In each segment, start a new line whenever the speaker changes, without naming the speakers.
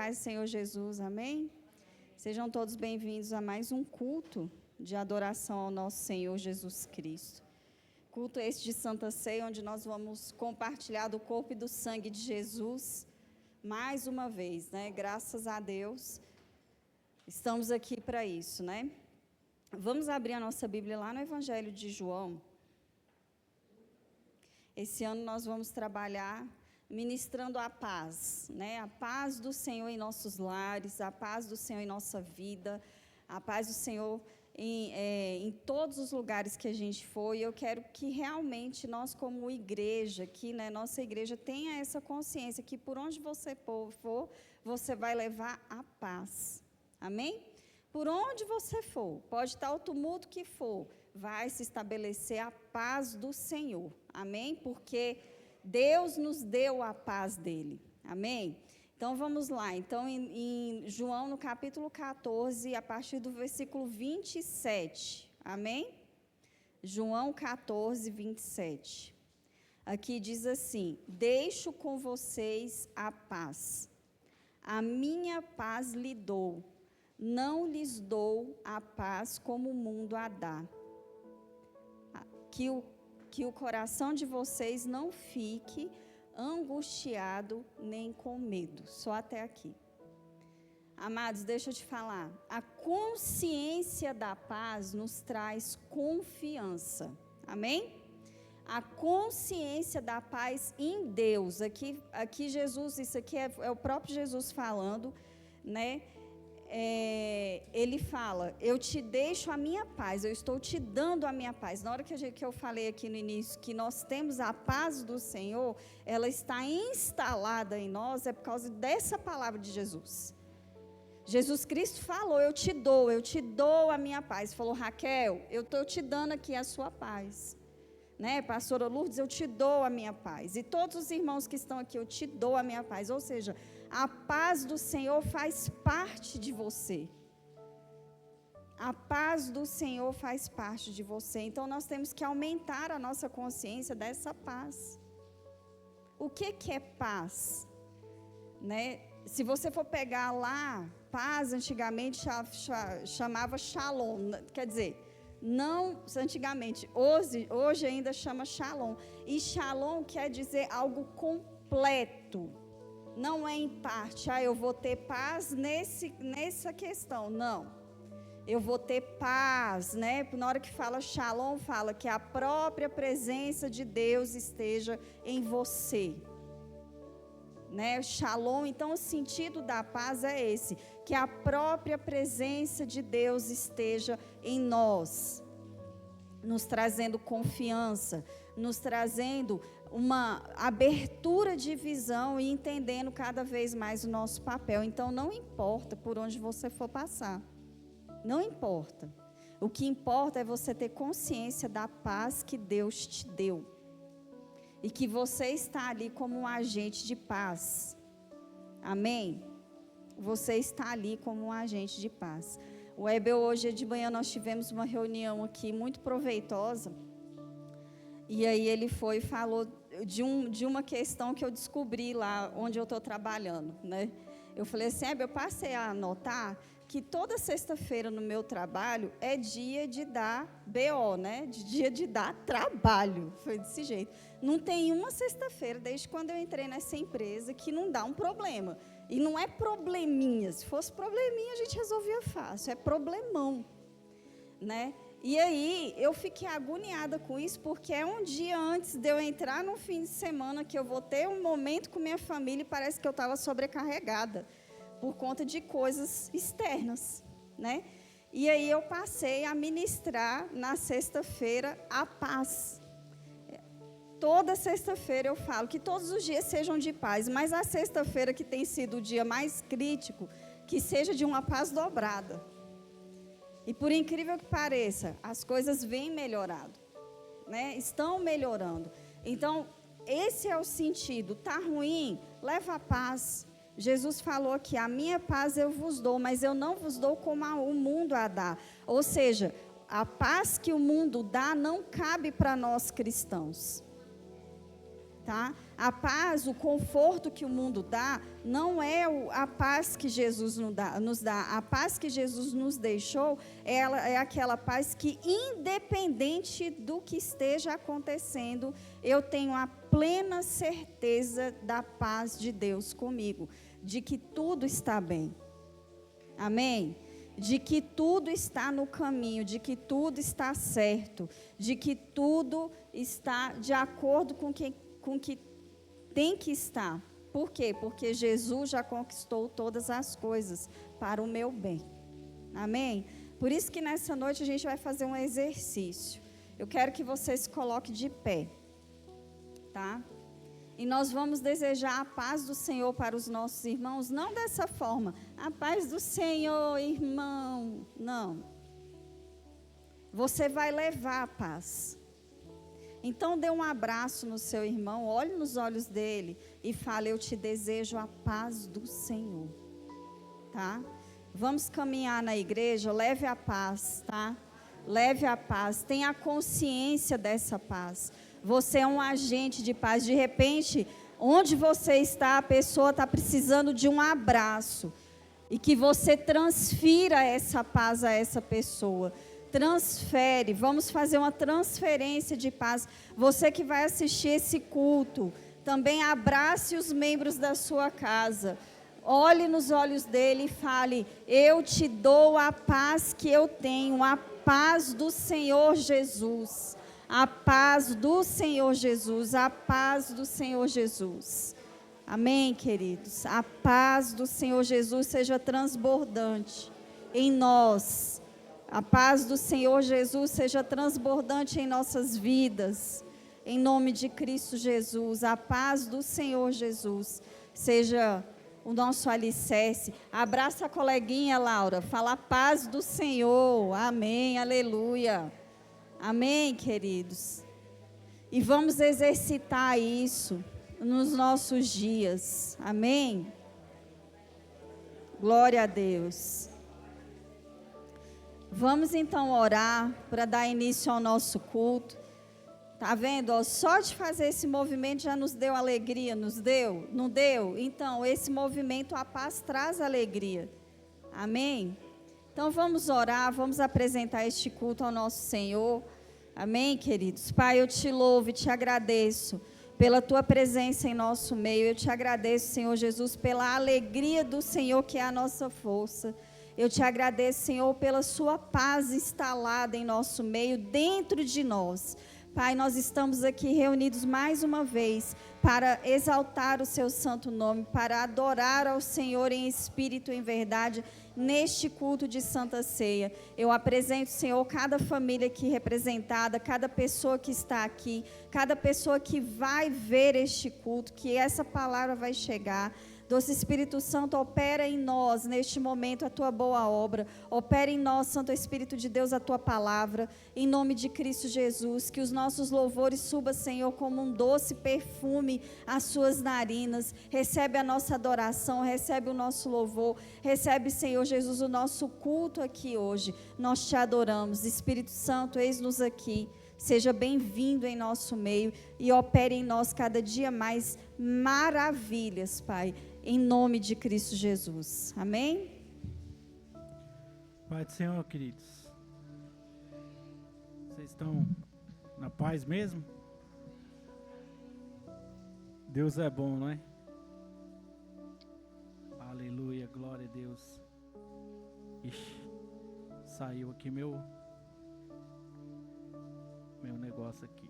paz do Senhor Jesus, amém? Sejam todos bem-vindos a mais um culto de adoração ao nosso Senhor Jesus Cristo. Culto esse de Santa Ceia, onde nós vamos compartilhar do corpo e do sangue de Jesus, mais uma vez, né? Graças a Deus, estamos aqui para isso, né? Vamos abrir a nossa Bíblia lá no Evangelho de João. Esse ano nós vamos trabalhar ministrando a paz, né? A paz do Senhor em nossos lares, a paz do Senhor em nossa vida, a paz do Senhor em todos os lugares que a gente for. E eu quero que realmente nós, como igreja, que né, nossa igreja tenha essa consciência que por onde você for, você vai levar a paz. Amém? Por onde você for, pode estar o tumulto que for, vai se estabelecer a paz do Senhor. Amém? Porque Deus nos deu a paz dele. Amém? Então, vamos lá. Então, em João, no capítulo 14, a partir do versículo 27. Amém? João 14, 27. Aqui diz assim: deixo com vocês a paz. A minha paz lhe dou. Não lhes dou a paz como o mundo a dá. Que o coração de vocês não fique angustiado nem com medo. Só até aqui. Amados, deixa eu te falar. A consciência da paz nos traz confiança. Amém? A consciência da paz em Deus. Aqui Jesus, isso aqui é o próprio Jesus falando, né? Ele fala, eu te deixo a minha paz, eu estou te dando a minha paz. Na hora que eu falei aqui no início, que nós temos a paz do Senhor, ela está instalada em nós, é por causa dessa palavra de Jesus. Jesus Cristo falou, eu te dou a minha paz. Falou, Raquel, eu estou te dando aqui a sua paz. Né, pastora Lourdes, eu te dou a minha paz. E todos os irmãos que estão aqui, eu te dou a minha paz. Ou seja, a paz do Senhor faz parte de você. A paz do Senhor faz parte de você. Então, nós temos que aumentar a nossa consciência dessa paz. O que é paz? Né? Se você for pegar lá, paz antigamente chamava shalom. Quer dizer, não, antigamente, hoje ainda chama shalom. E shalom quer dizer algo completo. Não é em parte, eu vou ter paz nessa questão. Não. Eu vou ter paz, né? Na hora que fala shalom, fala que a própria presença de Deus esteja em você. Né? Shalom, então o sentido da paz é esse, que a própria presença de Deus esteja em nós, nos trazendo confiança, nos trazendo uma abertura de visão e entendendo cada vez mais o nosso papel. Então não importa por onde você for passar, não importa. O que importa é você ter consciência da paz que Deus te deu. E que você está ali como um agente de paz. Amém? Você está ali como um agente de paz. O Ebel, hoje de manhã nós tivemos uma reunião aqui muito proveitosa. E aí ele foi e falou de uma questão que eu descobri lá onde eu estou trabalhando, né? Eu falei assim, Ebel, eu passei a anotar que toda sexta-feira no meu trabalho é dia de dar BO, né? Dia de dar trabalho. Foi desse jeito. Não tem uma sexta-feira, desde quando eu entrei nessa empresa, que não dá um problema. E não é probleminha. Se fosse probleminha, a gente resolvia fácil. É problemão, né? E aí, eu fiquei agoniada com isso, porque é um dia antes de eu entrar no fim de semana que eu vou ter um momento com minha família e parece que eu estava sobrecarregada por conta de coisas externas, né? E aí eu passei a ministrar na sexta-feira a paz. Toda sexta-feira eu falo que todos os dias sejam de paz, mas a sexta-feira, que tem sido o dia mais crítico, que seja de uma paz dobrada. E por incrível que pareça, as coisas vêm melhorando, né? Estão melhorando. Então, esse é o sentido. Está ruim? Leva a paz. Jesus falou aqui, a minha paz eu vos dou, mas eu não vos dou como o mundo a dá. Ou seja, a paz que o mundo dá não cabe para nós cristãos. tá? A paz, o conforto que o mundo dá, não é a paz que Jesus nos dá. A paz que Jesus nos deixou, é aquela paz que, independente do que esteja acontecendo, eu tenho a plena certeza da paz de Deus comigo, de que tudo está bem. Amém? De que tudo está no caminho, de que tudo está certo, de que tudo está de acordo com que tem que estar. Por quê? Porque Jesus já conquistou todas as coisas para o meu bem. Amém? Por isso que nessa noite a gente vai fazer um exercício. Eu quero que você se coloque de pé, tá? E nós vamos desejar a paz do Senhor para os nossos irmãos, não dessa forma, a paz do Senhor, irmão, não. Você vai levar a paz. Então dê um abraço no seu irmão, olhe nos olhos dele e fale: eu te desejo a paz do Senhor, tá? Vamos caminhar na igreja, leve a paz, tá? Leve a paz, tenha consciência dessa paz. Você é um agente de paz. De repente, onde você está, a pessoa está precisando de um abraço. E que você transfira essa paz a essa pessoa. Transfere, vamos fazer uma transferência de paz. Você que vai assistir esse culto, também abrace os membros da sua casa. Olhe nos olhos dele e fale: eu te dou a paz que eu tenho, a paz do Senhor Jesus. A paz do Senhor Jesus, a paz do Senhor Jesus. Amém, queridos? A paz do Senhor Jesus seja transbordante em nós. A paz do Senhor Jesus seja transbordante em nossas vidas. Em nome de Cristo Jesus, a paz do Senhor Jesus seja o nosso alicerce. Abraça a coleguinha, Laura. Fala a paz do Senhor. Amém, aleluia. Amém, queridos? E vamos exercitar isso nos nossos dias. Amém? Glória a Deus. Vamos então orar para dar início ao nosso culto. Tá vendo? Ó, só de fazer esse movimento já nos deu alegria, nos deu? Não deu? Então, esse movimento, a paz traz alegria. Amém? Então vamos orar, vamos apresentar este culto ao nosso Senhor. Amém, queridos? Pai, eu te louvo e te agradeço pela tua presença em nosso meio. Eu te agradeço, Senhor Jesus, pela alegria do Senhor que é a nossa força. Eu te agradeço, Senhor, pela sua paz instalada em nosso meio, dentro de nós. Pai, nós estamos aqui reunidos mais uma vez para exaltar o seu santo nome, para adorar ao Senhor em espírito e em verdade, neste culto de Santa Ceia. Eu apresento, Senhor, cada família aqui representada, cada pessoa que está aqui, cada pessoa que vai ver este culto, que essa palavra vai chegar. Doce Espírito Santo, opera em nós, neste momento, a tua boa obra. Opera em nós, Santo Espírito de Deus, a tua palavra. Em nome de Cristo Jesus, que os nossos louvores subam, Senhor, como um doce perfume às suas narinas. Recebe a nossa adoração, recebe o nosso louvor. Recebe, Senhor Jesus, o nosso culto aqui hoje. Nós te adoramos. Espírito Santo, eis-nos aqui. Seja bem-vindo em nosso meio e opere em nós cada dia mais maravilhas, Pai, em nome de Cristo Jesus. Amém?
Pai do Senhor, queridos, vocês estão na paz mesmo? Deus é bom, não é? Aleluia, glória a Deus. Ixi, saiu aqui meu negócio aqui.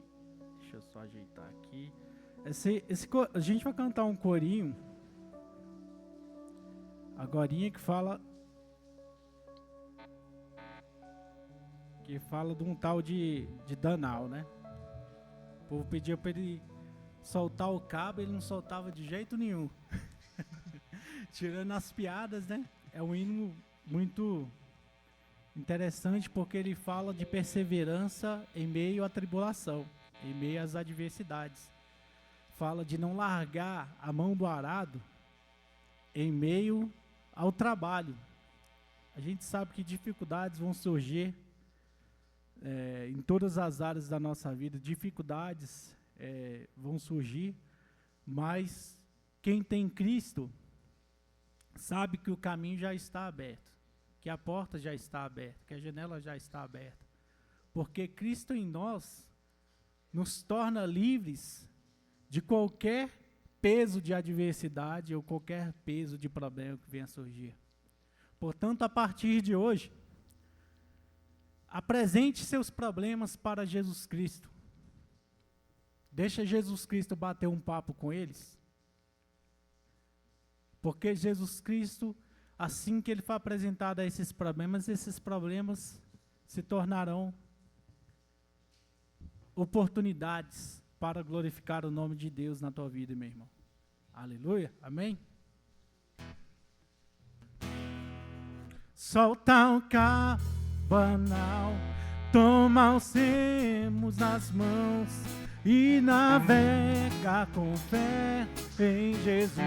Deixa eu só ajeitar aqui. A gente vai cantar um corinho agorinha que fala de um tal de Danal, né? O povo pedia para ele soltar o cabo, ele não soltava de jeito nenhum. Tirando as piadas, né? É um hino muito interessante porque ele fala de perseverança em meio à tribulação, em meio às adversidades. Fala de não largar a mão do arado em meio ao trabalho. A gente sabe que dificuldades vão surgir em todas as áreas da nossa vida. Dificuldades vão surgir, Mas quem tem Cristo sabe que o caminho já está aberto, que a porta já está aberta, que a janela já está aberta. Porque Cristo em nós nos torna livres de qualquer peso de adversidade ou qualquer peso de problema que venha a surgir. Portanto, a partir de hoje, apresente seus problemas para Jesus Cristo. Deixa Jesus Cristo bater um papo com eles. Porque Jesus Cristo, assim que ele for apresentado a esses problemas se tornarão oportunidades para glorificar o nome de Deus na tua vida, meu irmão. Aleluia, amém? Solta o cabanal, toma os remos nas mãos e navega com fé em Jesus.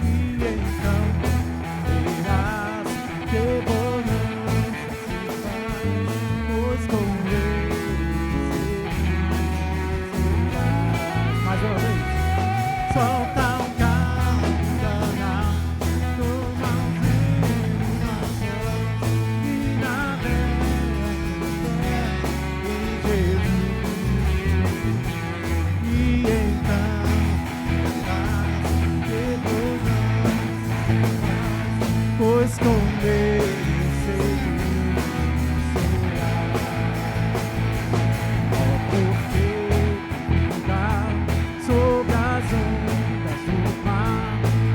E então verás que bonança se faz, pois com Ele serás. Mais uma vez. Solta o cabanal, toma os remos nas mãos e navega com fé em Jesus. E então verás que bonança se faz, pois com Ele seguro serás. Ó, porque ficar sobre as ondas do mar,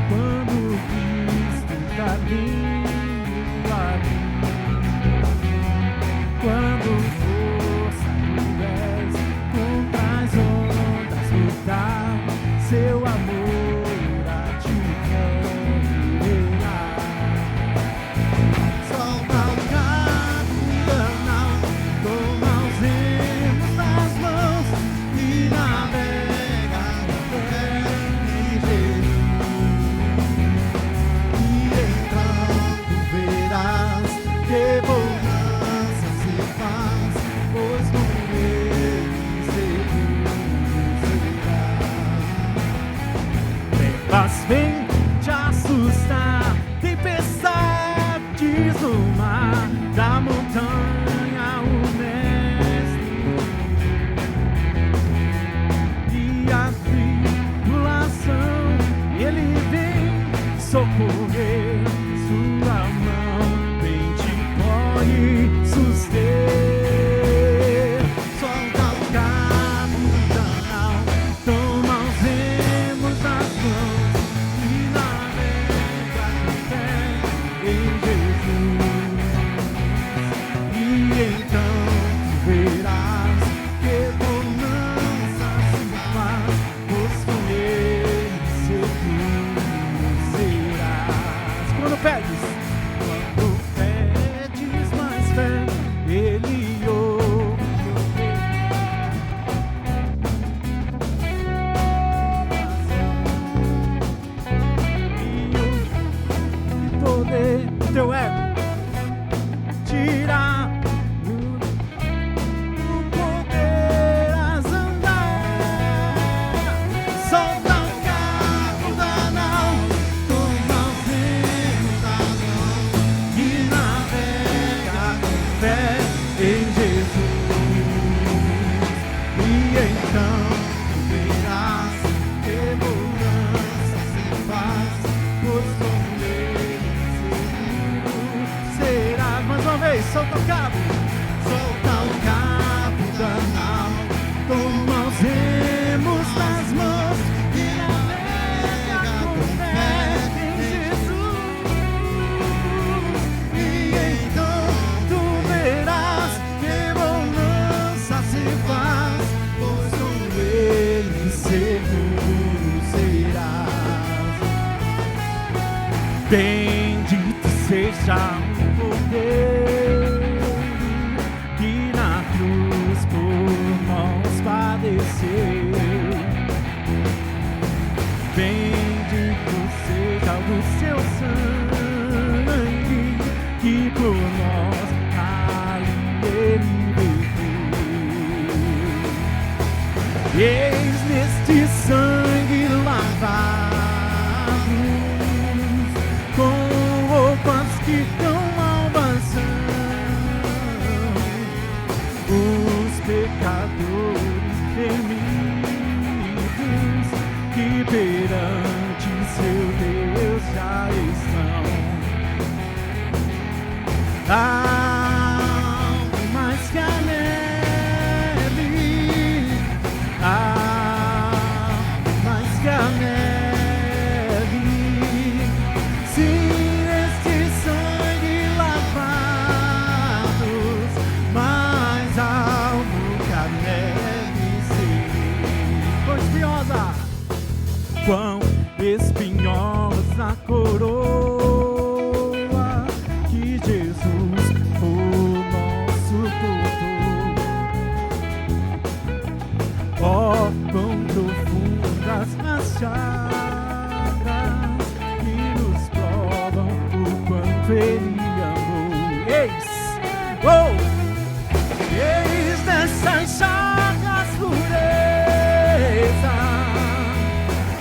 quando Cristo caminho ali, quando força tiveres contra as ondas lutar, seu amor a ti revelar. Solta o cabanal, toma os remos nas mãos e navega com fé em Jesus. E então tu verás que bonança se faz, pois com Ele seguro serás. Trevas vêm te assustar, tempestades no mar, da montanha o mestre, e a tribulação ele vem socorrer, sua mão vem te pode suster. Solta o cabanal, toma os remos nas mãos e navega com fé em Jesus. E então tu verás que bonança se faz, pois com Ele seguro serás. Quando pedes mais fé, Ele ouve teu e poder teu ego tirar o poderás andar. Solta o cabanal, toma os remos nas mãos e navega com fé em Jesus. E então tu verás que bonança se faz, pois com Ele seguro serás. Mais uma vez, solta o cabo, cabanal, toma os remos nas mãos e navega com fé em Jesus. E então tu verás que bonança se faz, pois com Ele seguro serás. Bendito seja o poder que na cruz por nós padeceu. Bendito seja o seu sangue que por nós ali ele verteu. Eis nesse sangue lavados, com roupas que tão alvas são, os pecadores remidos que perante seu Deus já estão. Mais que a neve, mais que a neve, sim, este sangue lavados, mais alvo que a neve, sim. Quão espinhosa, quão espinhosa a coroa que Jesus, o nosso tutor. Ó, quão profundas as chagas que nos provam o quanto Ele amou. Eis nessas chagas pureza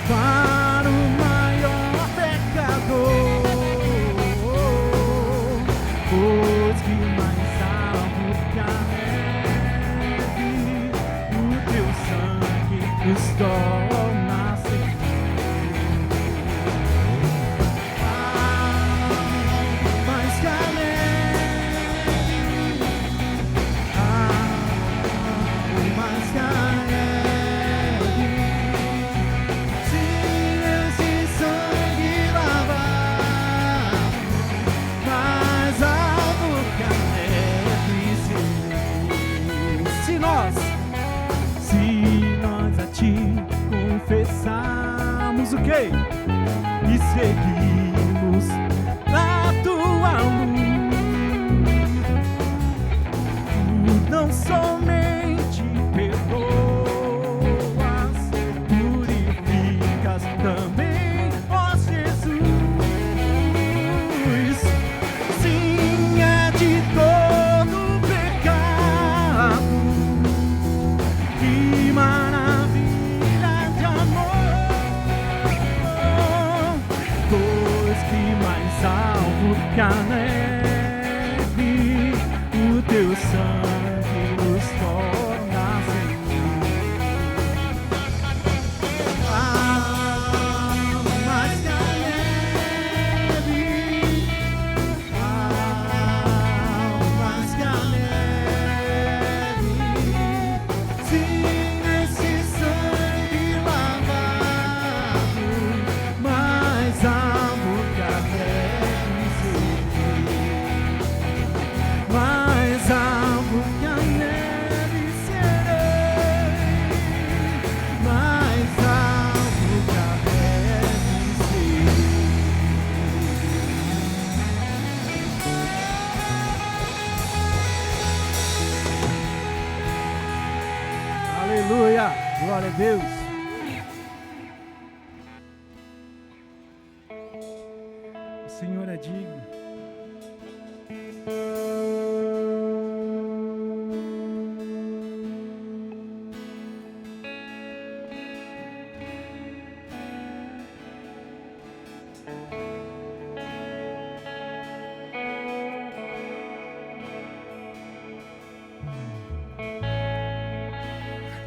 para o maior pecador, pois que mais alto que a neve, o teu sangue nos torna seguros. Mais que a neve, mais que a neve, sim, esse sangue lavado, mais alto que a neve, sim. Se nós a ti confessarmos o quê? E seguimos na tua luz, não somente perdoas, purificas também, ó Jesus. Sim, é de todo pecado, que maravilha de amor, pois que mais alto que a neve, o teu sangue nos torna seguros. Mais que a neve, mais que a neve, sim, esse sangue lavado, mais alto que a neve, mais alto que a neve serei, mais alto que a neve serei. Aleluia, glória a Deus. O Senhor é digno.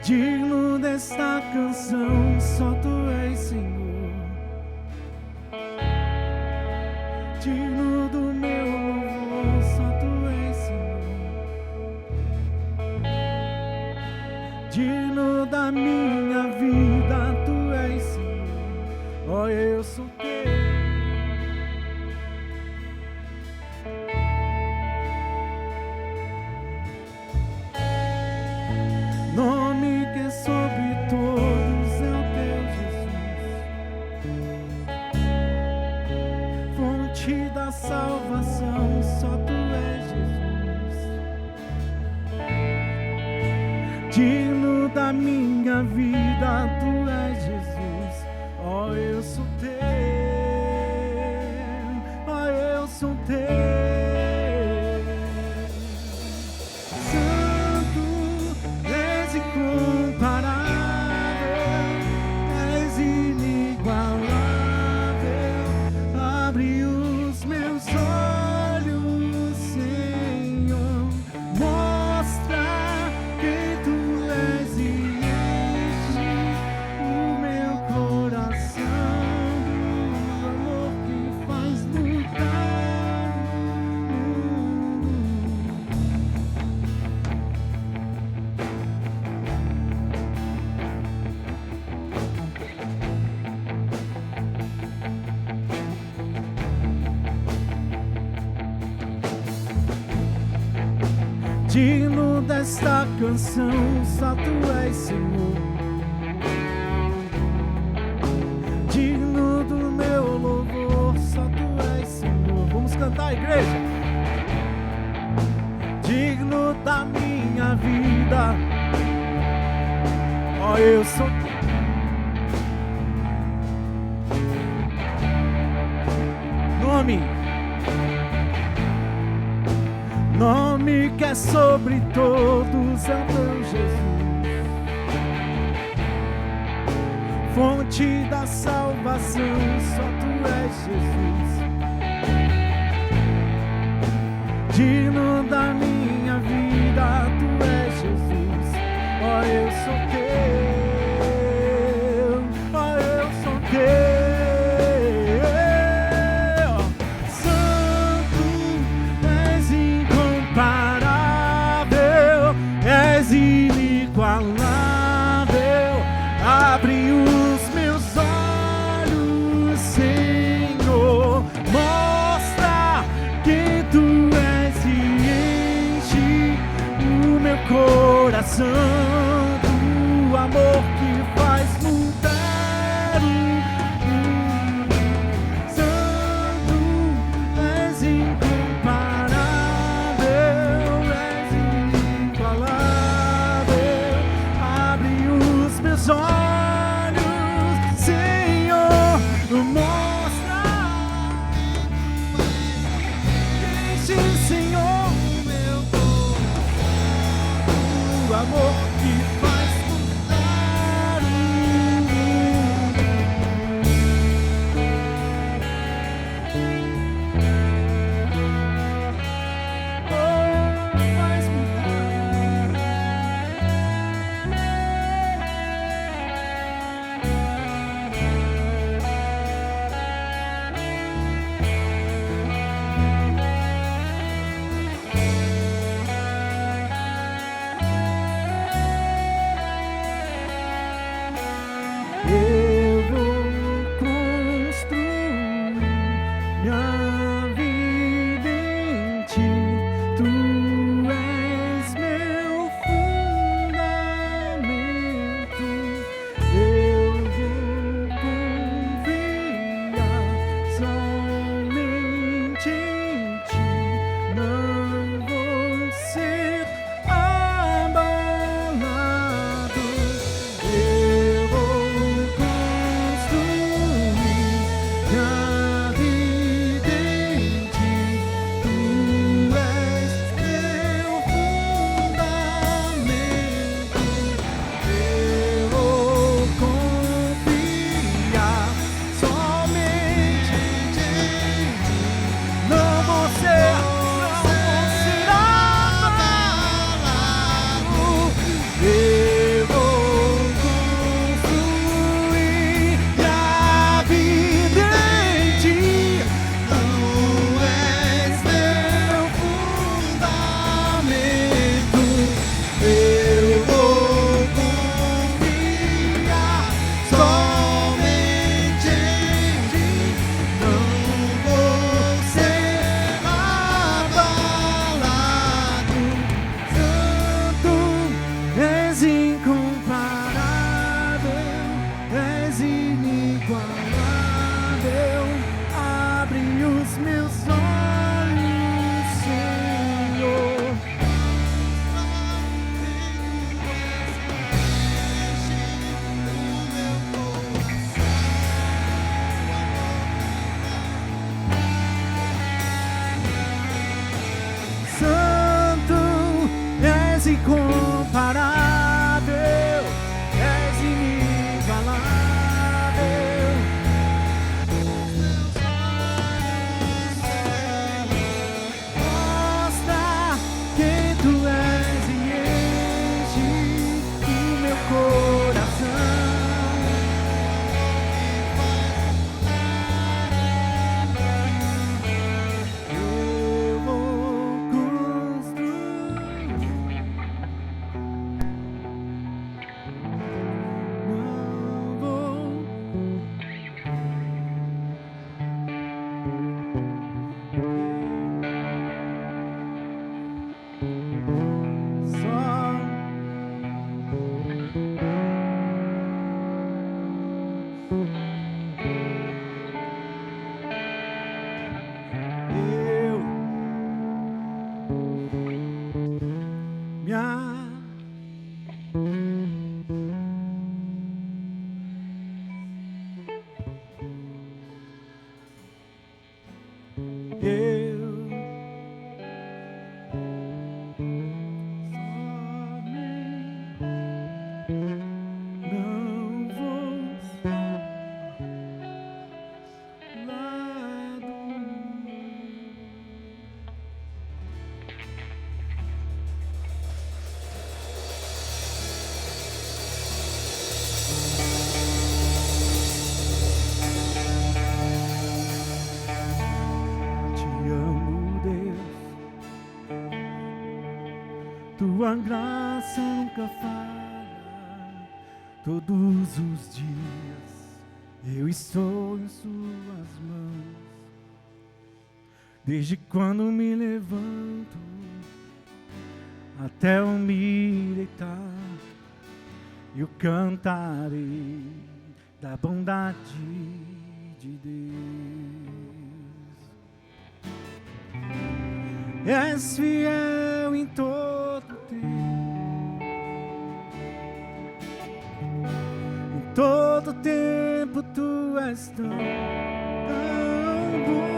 Digno desta canção, só tu és, Senhor. Digno do meu louvor, só tu és, Senhor. Digno da minha vida, tu és, Senhor. Ó, eu sou teu. Nome que é sobre todos é o teu Jesus. Fonte da salvação, só tu és, Jesus. Digno da minha vida, tu és, Jesus. Ó, eu sou teu. Ó, eu sou teu. Incomparável, digno desta canção, só tu és Senhor. Digno do meu louvor, só tu és Senhor. Vamos cantar, igreja. Digno da minha vida, ó, eu sou nome que é sobre todos, é o teu Jesus, fonte da salvação, só tu és Jesus. Digno da minha vida, tu és Jesus, ó, eu sou teu, ó, eu sou teu. Abre os meus olhos, Senhor, mostra quem tu és e enche o meu coração do amor que faz mudar o mundo. Santo, és incomparável, és inigualável. Abre os meus olhos, amor que faz mudar o mundo. Oh, faz tua graça nunca falha. Todos os dias eu estou em suas mãos. Desde quando me levanto até eu me deitar, eu cantarei da bondade de Deus. És fiel em todo tempo, em todo tempo tu és tão bom.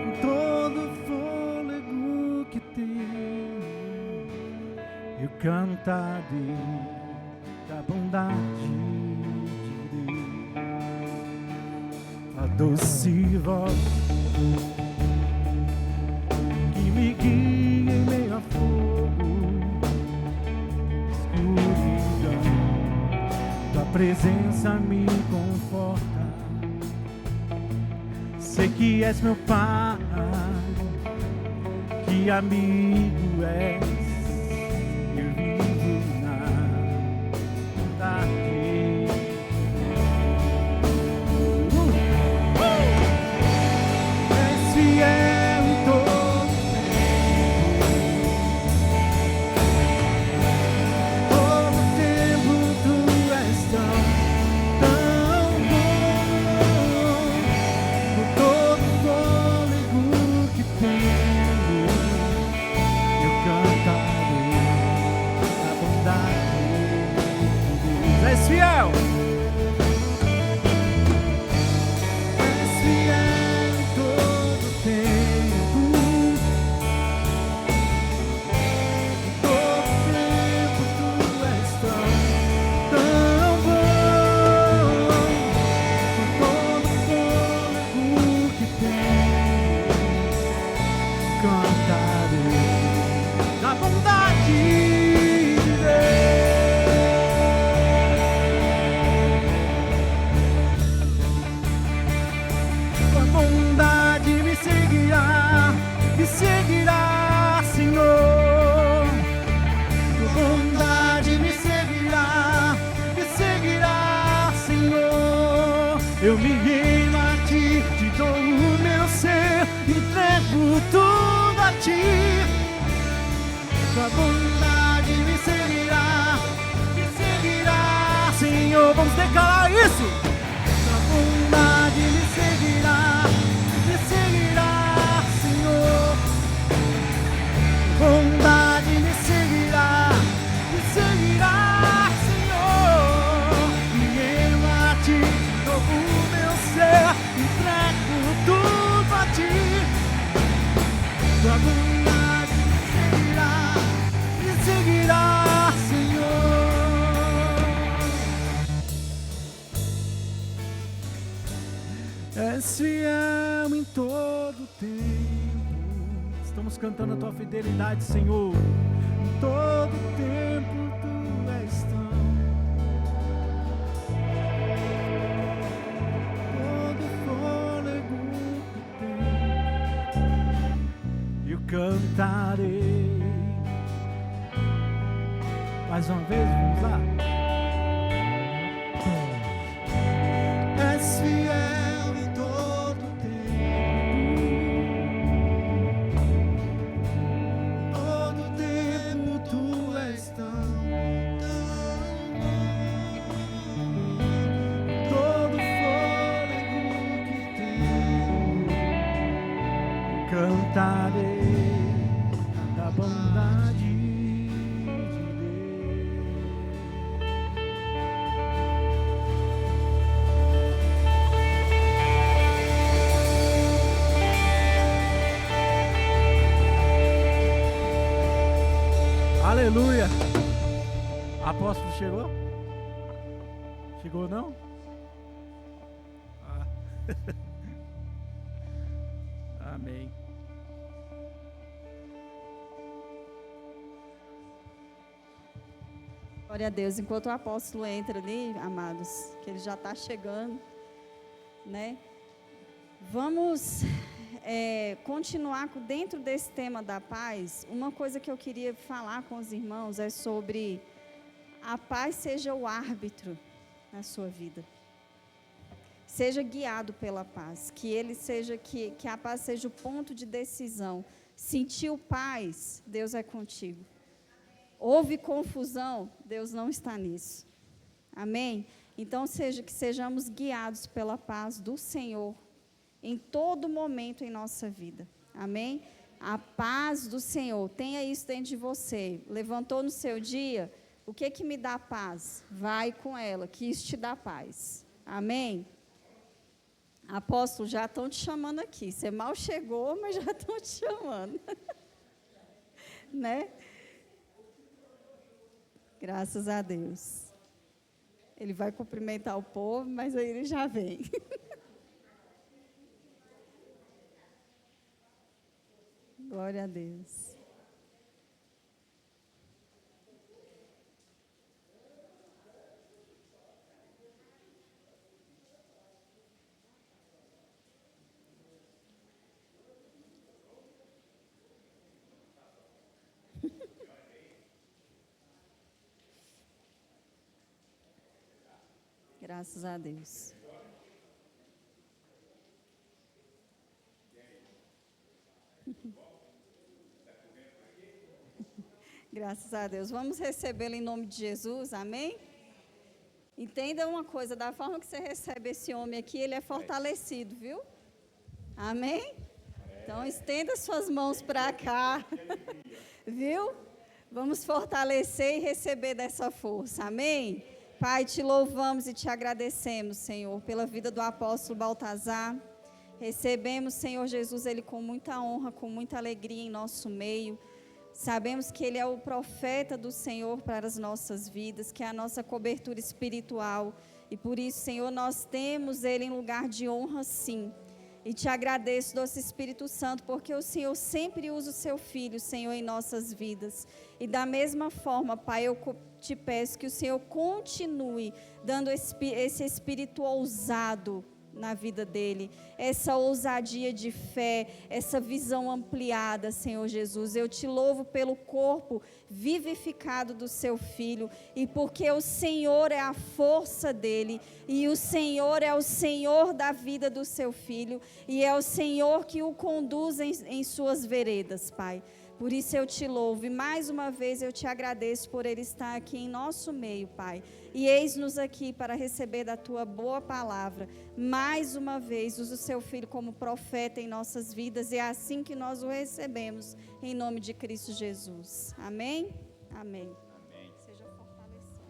Com todo o fôlego que tenho, eu cantarei da bondade de Deus. A doce voz que me guia em meio a fogo, escuridão, tua presença me conforta. Sei que és meu Pai, que amigo és. Eu vivo na bondade. És fiel em todo tempo, tu és tão bom. Com todo o fôlego que tenho, eu cantarei a bondade de Deus. És fiel. És fiel em todo tempo. Em todo tempo tu és tão bom. Com todo o fôlego que tenho, cantarei da bondade de Deus. Tua bondade me seguirá, Senhor. Tua bondade me seguirá, Senhor. Eu me rendo a ti, te dou o meu ser, entrego tudo a ti. Tua bondade me seguirá, Senhor. Vamos declarar isso. Tua bondade me seguirá, Senhor. Bondade me seguirá, Senhor. E eu a ti dou o meu ser, entrego tudo a ti. Tua bondade me seguirá, Senhor. És fiel em todo tempo. Estamos cantando a tua fidelidade, Senhor. Em todo tempo tu és tão. Todo fôlego que tenho, eu cantarei. Mais uma vez, vamos lá. És fiel em todo tempo. Todo tempo tu és tão bom. Todo fôlego que tenho, cantarei da bondade de Deus. Aleluia! Apóstolo chegou? Chegou não? Ah. Amém.
Glória a Deus. Enquanto o apóstolo entra ali, amados, que ele já está chegando, né? Vamos continuar dentro desse tema da paz, uma coisa que eu queria falar com os irmãos é sobre a paz seja o árbitro na sua vida. Seja guiado pela paz, que a paz seja o ponto de decisão. Sentiu paz, Deus é contigo. Houve confusão, Deus não está nisso. Amém? Então, que sejamos guiados pela paz do Senhor em todo momento em nossa vida. Amém? A paz do Senhor, tenha isso dentro de você. Levantou no seu dia, o que me dá paz? Vai com ela, que isso te dá paz. Amém? Apóstolo, já estão te chamando aqui. Você mal chegou, mas já estão te chamando. Né? Graças a Deus. Ele vai cumprimentar o povo, mas aí ele já vem. Glória a Deus. Graças a Deus. Graças a Deus. Vamos recebê-lo em nome de Jesus, amém? Entenda uma coisa, da forma que você recebe esse homem aqui, ele é fortalecido, viu? Amém? Então, estenda suas mãos para cá, viu? Vamos fortalecer e receber dessa força, amém? Pai, te louvamos e te agradecemos, Senhor, pela vida do apóstolo Baltazar. Recebemos, Senhor Jesus, ele com muita honra, com muita alegria em nosso meio. Sabemos que ele é o profeta do Senhor para as nossas vidas, que é a nossa cobertura espiritual. E por isso, Senhor, nós temos ele em lugar de honra, sim. E te agradeço, doce Espírito Santo, porque o Senhor sempre usa o seu Filho, Senhor, em nossas vidas. E da mesma forma, Pai, eu te peço que o Senhor continue dando esse espírito ousado na vida dele, essa ousadia de fé, essa visão ampliada, Senhor Jesus. Eu te louvo pelo corpo vivificado do seu Filho, e porque o Senhor é a força dele, e o Senhor é o Senhor da vida do seu Filho, e é o Senhor que o conduz em suas veredas, Pai. Por isso eu te louvo, e mais uma vez eu te agradeço por ele estar aqui em nosso meio, Pai. E eis-nos aqui para receber da tua boa palavra. Mais uma vez, usa o seu Filho como profeta em nossas vidas, e é assim que nós o recebemos, em nome de Cristo Jesus. Amém? Amém.
Amém.
Seja fortalecido.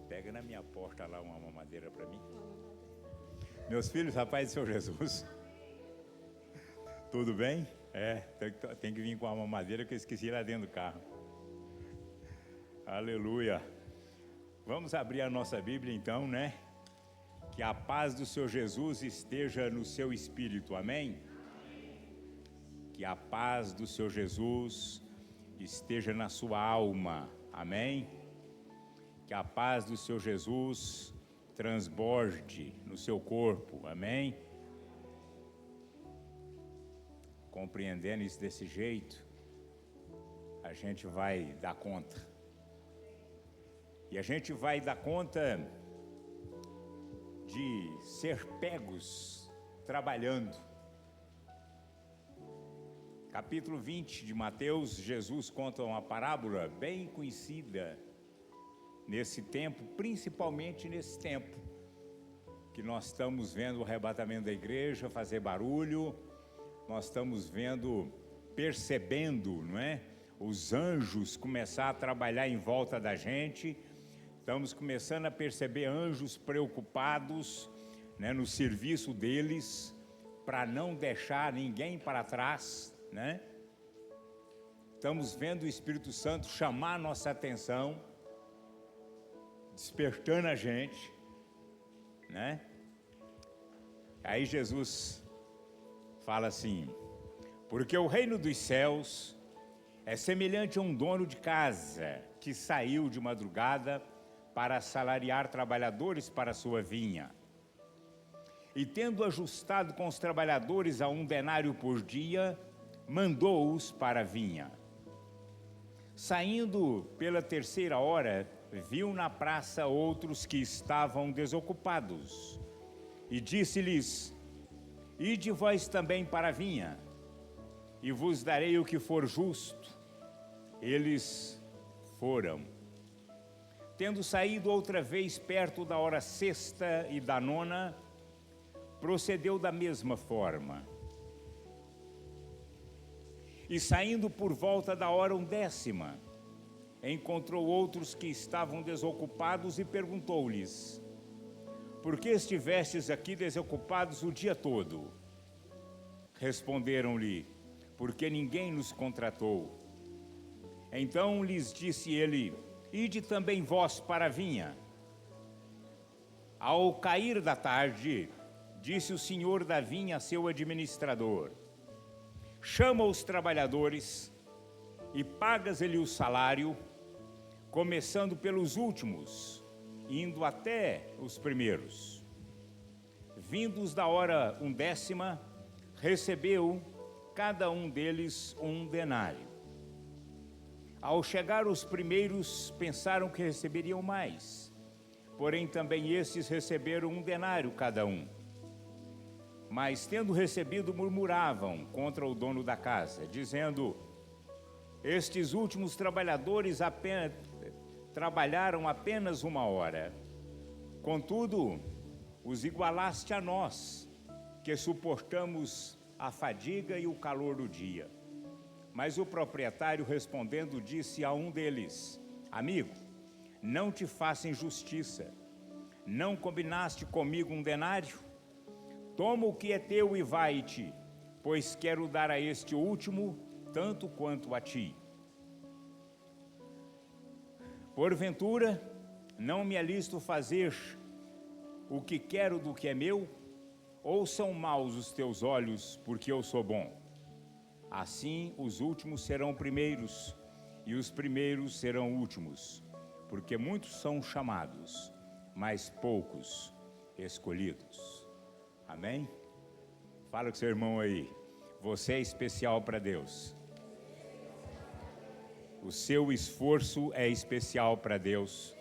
Pega na minha porta lá uma mamadeira para mim. Meus filhos, rapaz do Senhor Jesus. Tudo bem? Tem que vir com a mamadeira que eu esqueci lá dentro do carro. Aleluia. Vamos abrir a nossa Bíblia então, né? Que a paz do Senhor Jesus esteja no seu espírito, amém? Que a paz do Senhor Jesus esteja na sua alma, amém? Que a paz do Senhor Jesus transborde no seu corpo, amém? Compreendendo isso desse jeito, a gente vai dar conta. E a gente vai dar conta de ser pegos trabalhando. Capítulo 20 de Mateus, Jesus conta uma parábola bem conhecida nesse tempo, principalmente nesse tempo que nós estamos vendo o arrebatamento da igreja fazer barulho. Nós estamos percebendo, não é? Os anjos começar a trabalhar em volta da gente. Estamos começando a perceber anjos preocupados, né, no serviço deles, para não deixar ninguém para trás, né? Estamos vendo o Espírito Santo chamar a nossa atenção, despertando a gente, né? Aí Jesus fala assim: porque o reino dos céus é semelhante a um dono de casa que saiu de madrugada para assalariar trabalhadores para a sua vinha. e tendo ajustado com os trabalhadores a 1 denário por dia, mandou-os para a vinha. Saindo pela 3ª hora, viu na praça outros que estavam desocupados, e disse-lhes: ide vós também para a vinha, e vos darei o que for justo. Eles foram. Tendo saído outra vez perto da hora 6ª e da 9ª, procedeu da mesma forma. E saindo por volta da hora 10ª, encontrou outros que estavam desocupados e perguntou-lhes: por que estivestes aqui desocupados o dia todo? Responderam-lhe: porque ninguém nos contratou. Então lhes disse ele: ide também vós para a vinha. Ao cair da tarde, disse o senhor da vinha a seu administrador: chama os trabalhadores e pagas-lhe o salário, começando pelos últimos, indo até os primeiros. Vindos da hora 10ª, recebeu cada um deles 1 denário. Ao chegar os primeiros, pensaram que receberiam mais, porém também estes receberam 1 denário cada um. Mas, tendo recebido, murmuravam contra o dono da casa, dizendo: estes últimos trabalhadores trabalharam apenas 1 hora. Contudo, os igualaste a nós, que suportamos a fadiga e o calor do dia. Mas o proprietário, respondendo, disse a um deles: amigo, não te faça injustiça. Não combinaste comigo 1 denário? Toma o que é teu e vai-te, pois quero dar a este último tanto quanto a ti. Porventura, não me alisto fazer o que quero do que é meu? Ou são maus os teus olhos, porque eu sou bom? Assim, os últimos serão primeiros, e os primeiros serão últimos, porque muitos são chamados, mas poucos escolhidos. Amém? Fala com seu irmão aí. Você é especial para Deus. O seu esforço é especial para Deus.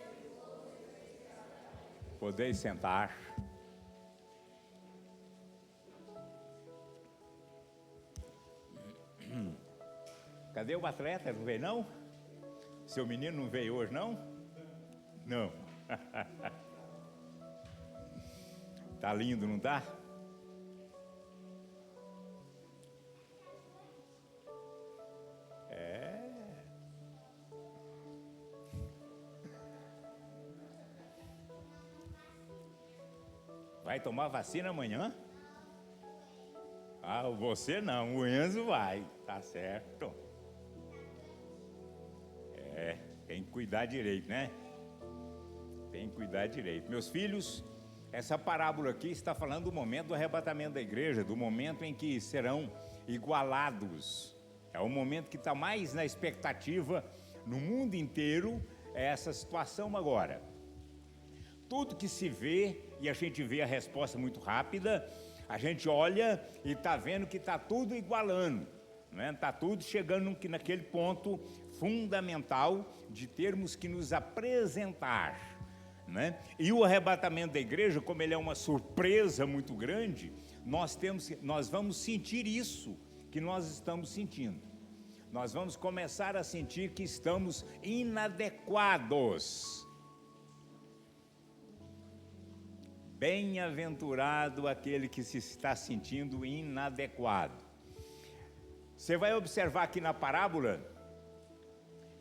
Podeis sentar. Cadê o atleta? Não veio, não? Seu menino não veio hoje, não? Não. Tá lindo, não tá? Vai tomar vacina amanhã? Ah, você não, o Enzo vai, tá certo. Tem que cuidar direito, né? Tem que cuidar direito. Meus filhos, essa parábola aqui está falando do momento do arrebatamento da igreja, do momento em que serão igualados. É o momento que está mais na expectativa no mundo inteiro, é essa situação agora. Tudo que se vê, e a gente vê a resposta muito rápida, a gente olha e está vendo que está tudo igualando, né? Está tudo chegando naquele ponto fundamental de termos que nos apresentar, né? E o arrebatamento da igreja, como ele é uma surpresa muito grande, nós vamos sentir isso que nós estamos sentindo. Nós vamos começar a sentir que estamos inadequados. Bem-aventurado aquele que se está sentindo inadequado. Você vai observar aqui na parábola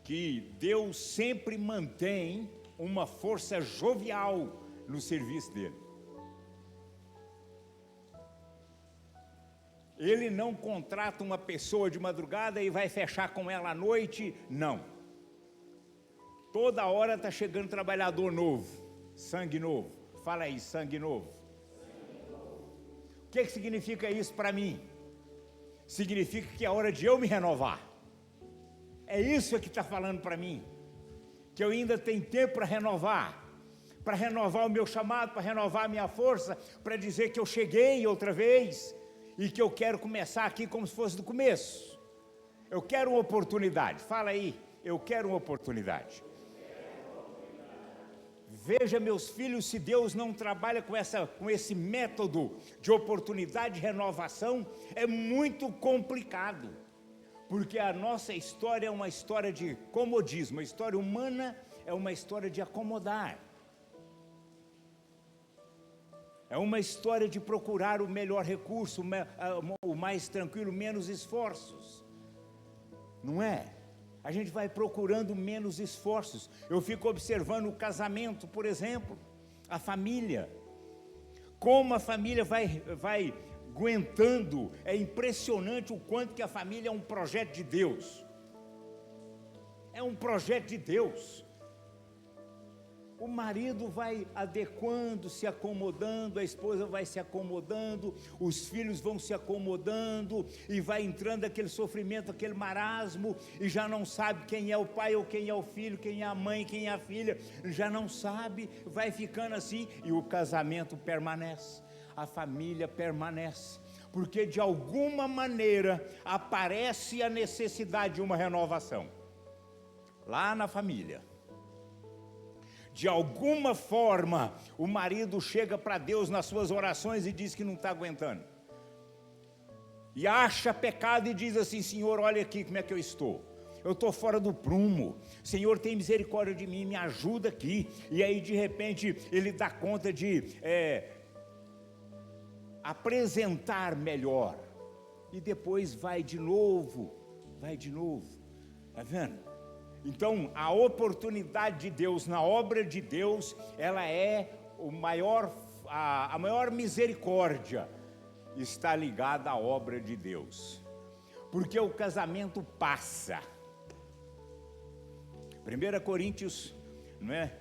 que Deus sempre mantém uma força jovial no serviço dele. Ele não contrata uma pessoa de madrugada e vai fechar com ela à noite, não. Toda hora está chegando trabalhador novo, sangue novo. Fala aí, sangue novo. O que significa isso para mim? Significa que é hora de eu me renovar. É isso que está falando para mim. Que eu ainda tenho tempo para renovar. para renovar o meu chamado, para renovar a minha força, para dizer que eu cheguei outra vez e que eu quero começar aqui como se fosse do começo. Eu quero uma oportunidade. Fala aí, eu quero uma oportunidade. Veja, meus filhos, se Deus não trabalha com esse método de oportunidade de renovação, é muito complicado. Porque a nossa história é uma história de comodismo, a história humana é uma história de acomodar. É uma história de procurar o melhor recurso, o mais tranquilo, menos esforços. Não é? A gente vai procurando menos esforços. Eu fico observando o casamento, por exemplo, a família. Como a família vai aguentando. É impressionante o quanto que a família é um projeto de Deus. É um projeto de Deus. O marido vai adequando, se acomodando, a esposa vai se acomodando, os filhos vão se acomodando e vai entrando aquele sofrimento, aquele marasmo, e já não sabe quem é o pai ou quem é o filho, quem é a mãe, quem é a filha, já não sabe, vai ficando assim, e o casamento permanece, a família permanece, porque de alguma maneira aparece a necessidade de uma renovação, lá na família. De alguma forma, o marido chega para Deus nas suas orações e diz que não está aguentando. E acha pecado e diz assim: Senhor, olha aqui como é que eu estou. Eu estou fora do prumo. Senhor, tem misericórdia de mim, me ajuda aqui. E aí, de repente, ele dá conta de apresentar melhor. E depois vai de novo. Está vendo? Então, a oportunidade de Deus na obra de Deus, ela é a maior misericórdia, está ligada à obra de Deus. Porque o casamento passa. 1 Coríntios, não é?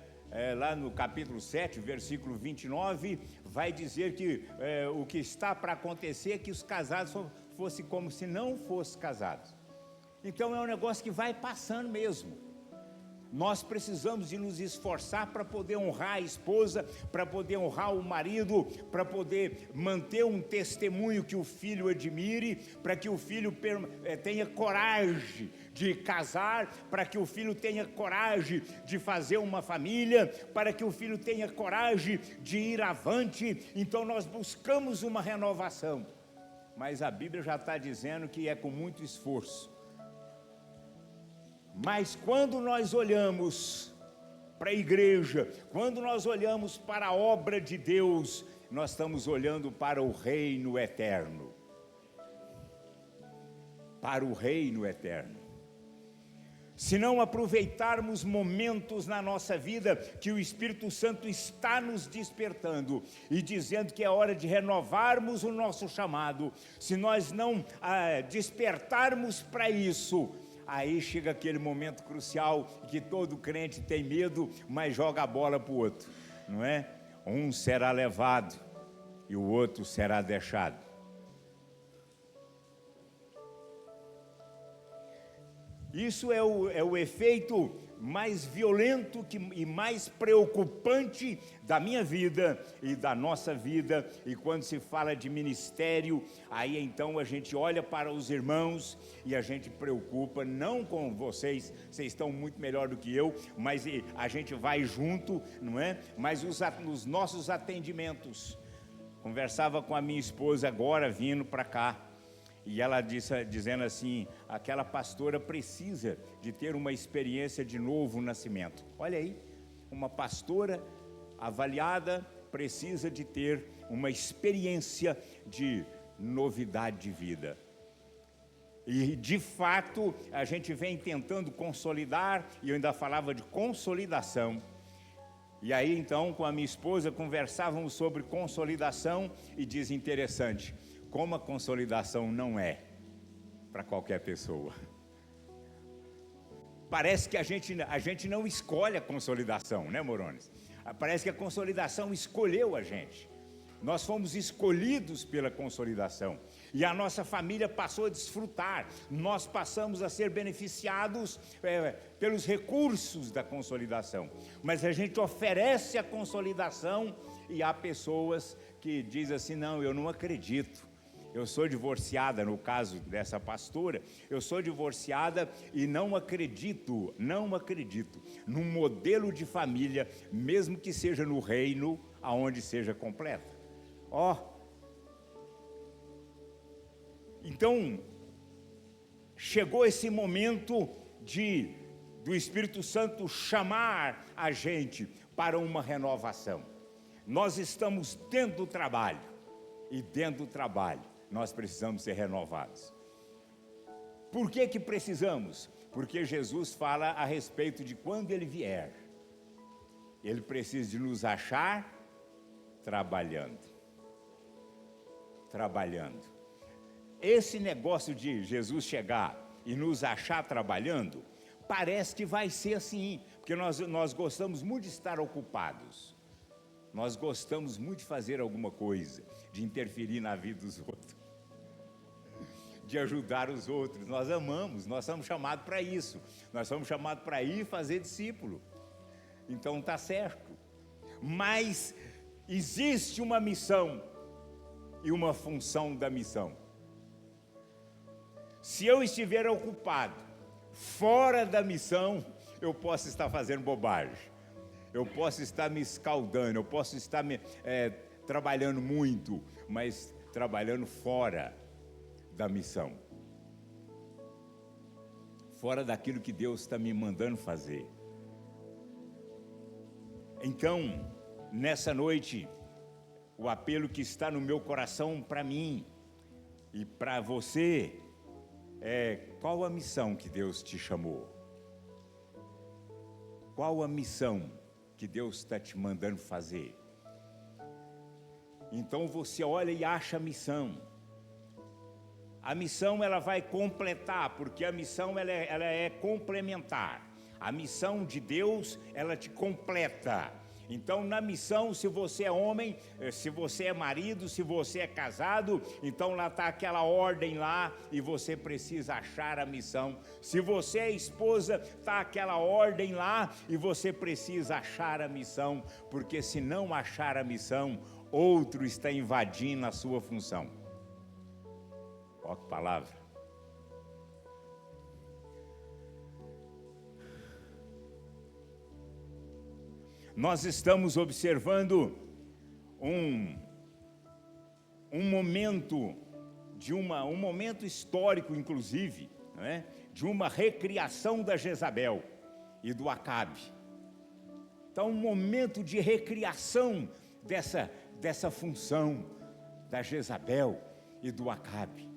Lá no capítulo 7, versículo 29, vai dizer que o que está para acontecer é que os casados fossem como se não fossem casados. Então é um negócio que vai passando mesmo. Nós precisamos de nos esforçar para poder honrar a esposa, para poder honrar o marido, para poder manter um testemunho que o filho admire, para que o filho tenha coragem de casar, para que o filho tenha coragem de fazer uma família, para que o filho tenha coragem de ir avante. Então nós buscamos uma renovação, mas a Bíblia já está dizendo que é com muito esforço. Mas quando nós olhamos para a igreja, quando nós olhamos para a obra de Deus, nós estamos olhando para o reino eterno. Para o reino eterno. Se não aproveitarmos momentos na nossa vida que o Espírito Santo está nos despertando e dizendo que é hora de renovarmos o nosso chamado, se nós não despertarmos para isso, aí chega aquele momento crucial que todo crente tem medo, mas joga a bola para o outro, não é? Um será levado e o outro será deixado. Isso é o efeito mais violento e mais preocupante da minha vida e da nossa vida. E quando se fala de ministério, aí então a gente olha para os irmãos e a gente preocupa, não com vocês estão muito melhor do que eu, mas a gente vai junto, não é? Mas os nossos atendimentos. Conversava com a minha esposa agora, vindo para cá. E ela dizendo assim, aquela pastora precisa de ter uma experiência de novo nascimento. Olha aí, uma pastora avaliada precisa de ter uma experiência de novidade de vida. E de fato, a gente vem tentando consolidar, e eu ainda falava de consolidação. E aí então, com a minha esposa, conversávamos sobre consolidação e diz interessante, como a consolidação não é para qualquer pessoa. Parece que a gente não escolhe a consolidação, né, Morones? Parece que a consolidação escolheu a gente. Nós fomos escolhidos pela consolidação. E a nossa família passou a desfrutar. Nós passamos a ser beneficiados pelos recursos da consolidação. Mas a gente oferece a consolidação e há pessoas que dizem assim, não, eu não acredito. Eu sou divorciada, no caso dessa pastora, eu sou divorciada e não acredito num modelo de família, mesmo que seja no reino, aonde seja completa. Então, chegou esse momento do Espírito Santo chamar a gente para uma renovação. Nós estamos dentro do trabalho, e dentro do trabalho nós precisamos ser renovados. Por que precisamos? Porque Jesus fala a respeito de quando Ele vier. Ele precisa de nos achar trabalhando. Esse negócio de Jesus chegar e nos achar trabalhando, parece que vai ser assim, porque nós gostamos muito de estar ocupados. Nós gostamos muito de fazer alguma coisa, de interferir na vida dos outros, de ajudar os outros. Nós amamos, nós somos chamados para isso. Nós somos chamados para ir fazer discípulo. Então está certo. Mas existe uma missão e uma função da missão. Se eu estiver ocupado fora da missão, eu posso estar fazendo bobagem. Eu posso estar me escaldando, eu posso estar trabalhando muito, mas trabalhando fora da missão. Fora daquilo que Deus está me mandando fazer. Então, nessa noite, o apelo que está no meu coração para mim e para você é: qual a missão que Deus te chamou? Qual a missão que Deus está te mandando fazer? Então você olha e acha a missão. A missão ela vai completar, porque a missão ela é complementar. A missão de Deus ela te completa. Então na missão, se você é homem, se você é marido, se você é casado, então lá está aquela ordem lá e você precisa achar a missão. Se você é esposa, está aquela ordem lá e você precisa achar a missão, porque se não achar a missão, outro está invadindo a sua função. Ó que palavra. Nós estamos observando um momento um momento histórico, inclusive, né, de uma recriação da Jezabel e do Acabe. Então, um momento de recriação dessa função da Jezabel e do Acabe.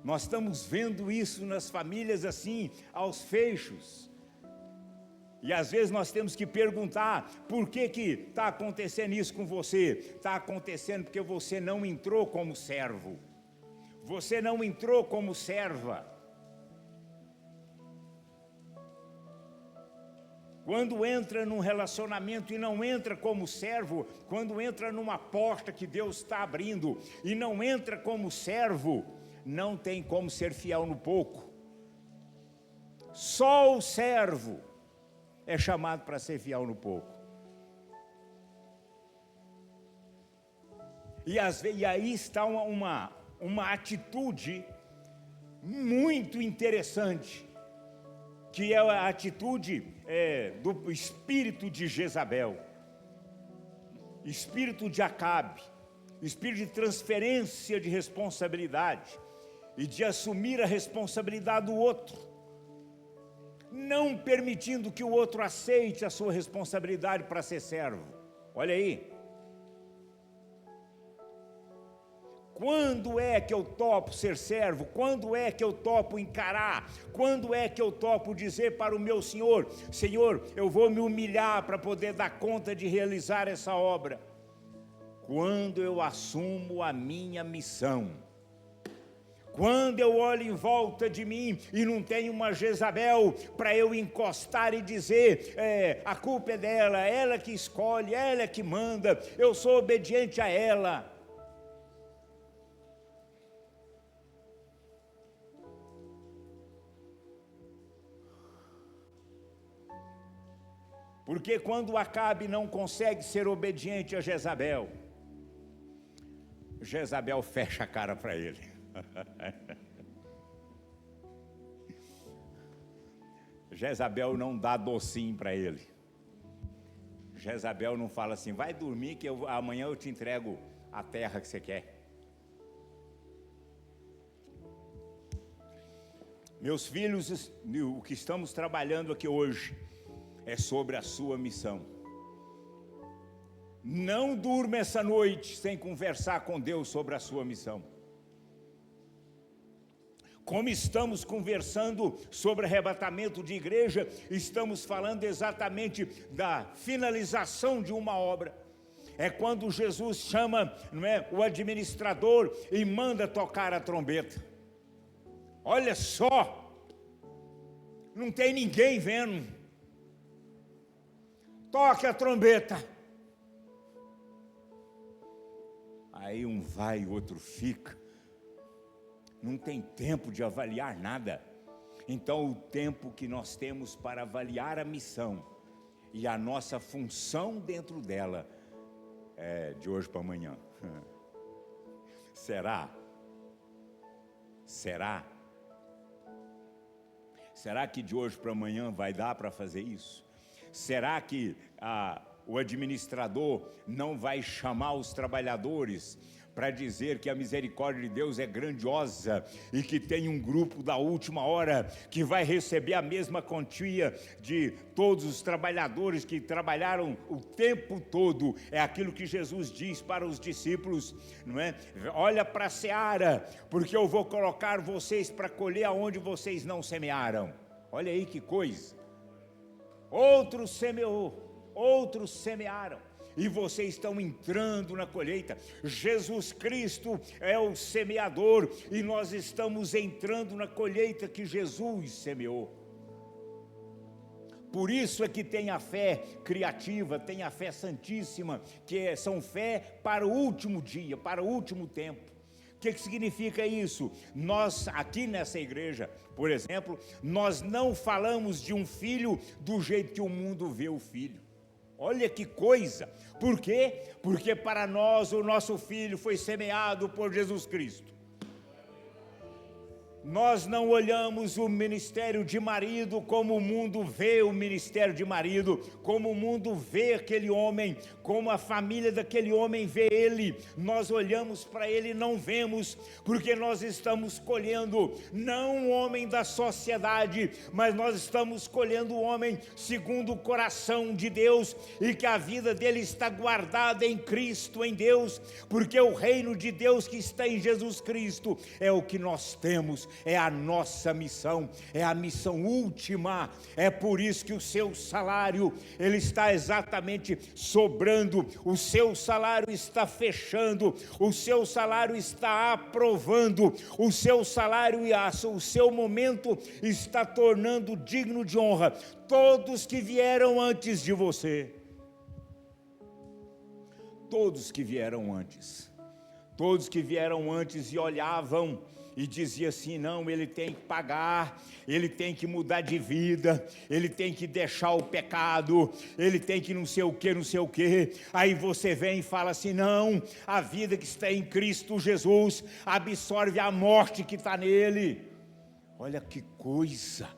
Nós estamos vendo isso nas famílias assim, aos fechos. E às vezes nós temos que perguntar, por que está acontecendo isso com você? Está acontecendo porque você não entrou como servo. Você não entrou como serva. Quando entra num relacionamento e não entra como servo, quando entra numa porta que Deus está abrindo e não entra como servo, não tem como ser fiel no pouco. Só o servo é chamado para ser fiel no pouco. E aí está uma atitude muito interessante, que é a atitude do espírito de Jezabel, espírito de Acabe, espírito de transferência de responsabilidade e de assumir a responsabilidade do outro, não permitindo que o outro aceite a sua responsabilidade para ser servo. Olha aí. Quando é que eu topo ser servo? Quando é que eu topo encarar? Quando é que eu topo dizer para o meu Senhor: Senhor, eu vou me humilhar para poder dar conta de realizar essa obra? Quando eu assumo a minha missão. Quando eu olho em volta de mim e não tenho uma Jezabel para eu encostar e dizer, a culpa é dela, ela que escolhe, ela que manda, eu sou obediente a ela. Porque quando Acabe não consegue ser obediente a Jezabel, Jezabel fecha a cara para ele. Jezabel não dá docinho para ele. Jezabel não fala assim, vai dormir que amanhã eu te entrego a terra que você quer. Meus filhos, o que estamos trabalhando aqui hoje é sobre a sua missão. Não durma essa noite sem conversar com Deus sobre a sua missão. Como estamos conversando sobre arrebatamento de igreja, estamos falando exatamente da finalização de uma obra. É quando Jesus chama, não é, o administrador e manda tocar a trombeta. Olha só, não tem ninguém vendo. Toque a trombeta. Aí um vai, o outro fica. Não tem tempo de avaliar nada. Então o tempo que nós temos para avaliar a missão e a nossa função dentro dela é de hoje para amanhã. Será? Será? Será que de hoje para amanhã vai dar para fazer isso? Será que o administrador não vai chamar os trabalhadores para dizer que a misericórdia de Deus é grandiosa e que tem um grupo da última hora que vai receber a mesma quantia de todos os trabalhadores que trabalharam o tempo todo? É aquilo que Jesus diz para os discípulos, não é? Olha para a seara, porque eu vou colocar vocês para colher aonde vocês não semearam. Olha aí que coisa. Outros semeou, outros semearam, e vocês estão entrando na colheita. Jesus Cristo é o semeador e nós estamos entrando na colheita que Jesus semeou. Por isso é que tem a fé criativa, tem a fé santíssima, que são fé para o último dia, para o último tempo. O que significa isso? Nós aqui nessa igreja, por exemplo, nós não falamos de um filho do jeito que o mundo vê o filho. Olha que coisa! Por quê? Porque para nós o nosso filho foi semeado por Jesus Cristo. Nós não olhamos o ministério de marido como o mundo vê o ministério de marido, como o mundo vê aquele homem, como a família daquele homem vê ele. Nós olhamos para ele e não vemos, porque nós estamos colhendo não um homem da sociedade, mas nós estamos colhendo um homem segundo o coração de Deus, e que a vida dele está guardada em Cristo, em Deus, porque o reino de Deus que está em Jesus Cristo é o que nós temos. É a nossa missão, é a missão última. É por isso que o seu salário, ele está exatamente sobrando, o seu salário está fechando, o seu salário está aprovando, o seu salário e o seu momento está tornando digno de honra todos que vieram antes de você. Todos que vieram antes. Todos que vieram antes e olhavam e dizia assim, não, ele tem que pagar, ele tem que mudar de vida, ele tem que deixar o pecado, ele tem que não sei o que, não sei o que. Aí você vem e fala assim, não, a vida que está em Cristo Jesus absorve a morte que está nele. Olha que coisa!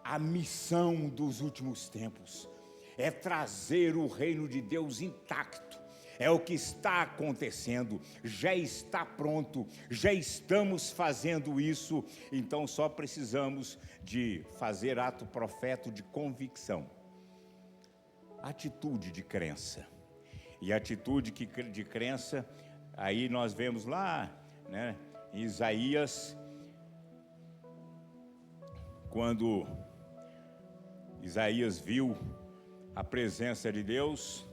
A missão dos últimos tempos é trazer o reino de Deus intacto. É o que está acontecendo, já está pronto, já estamos fazendo isso, então só precisamos de fazer ato profético de convicção, atitude de crença. E atitude de crença, aí nós vemos lá, né, em Isaías, quando Isaías viu a presença de Deus,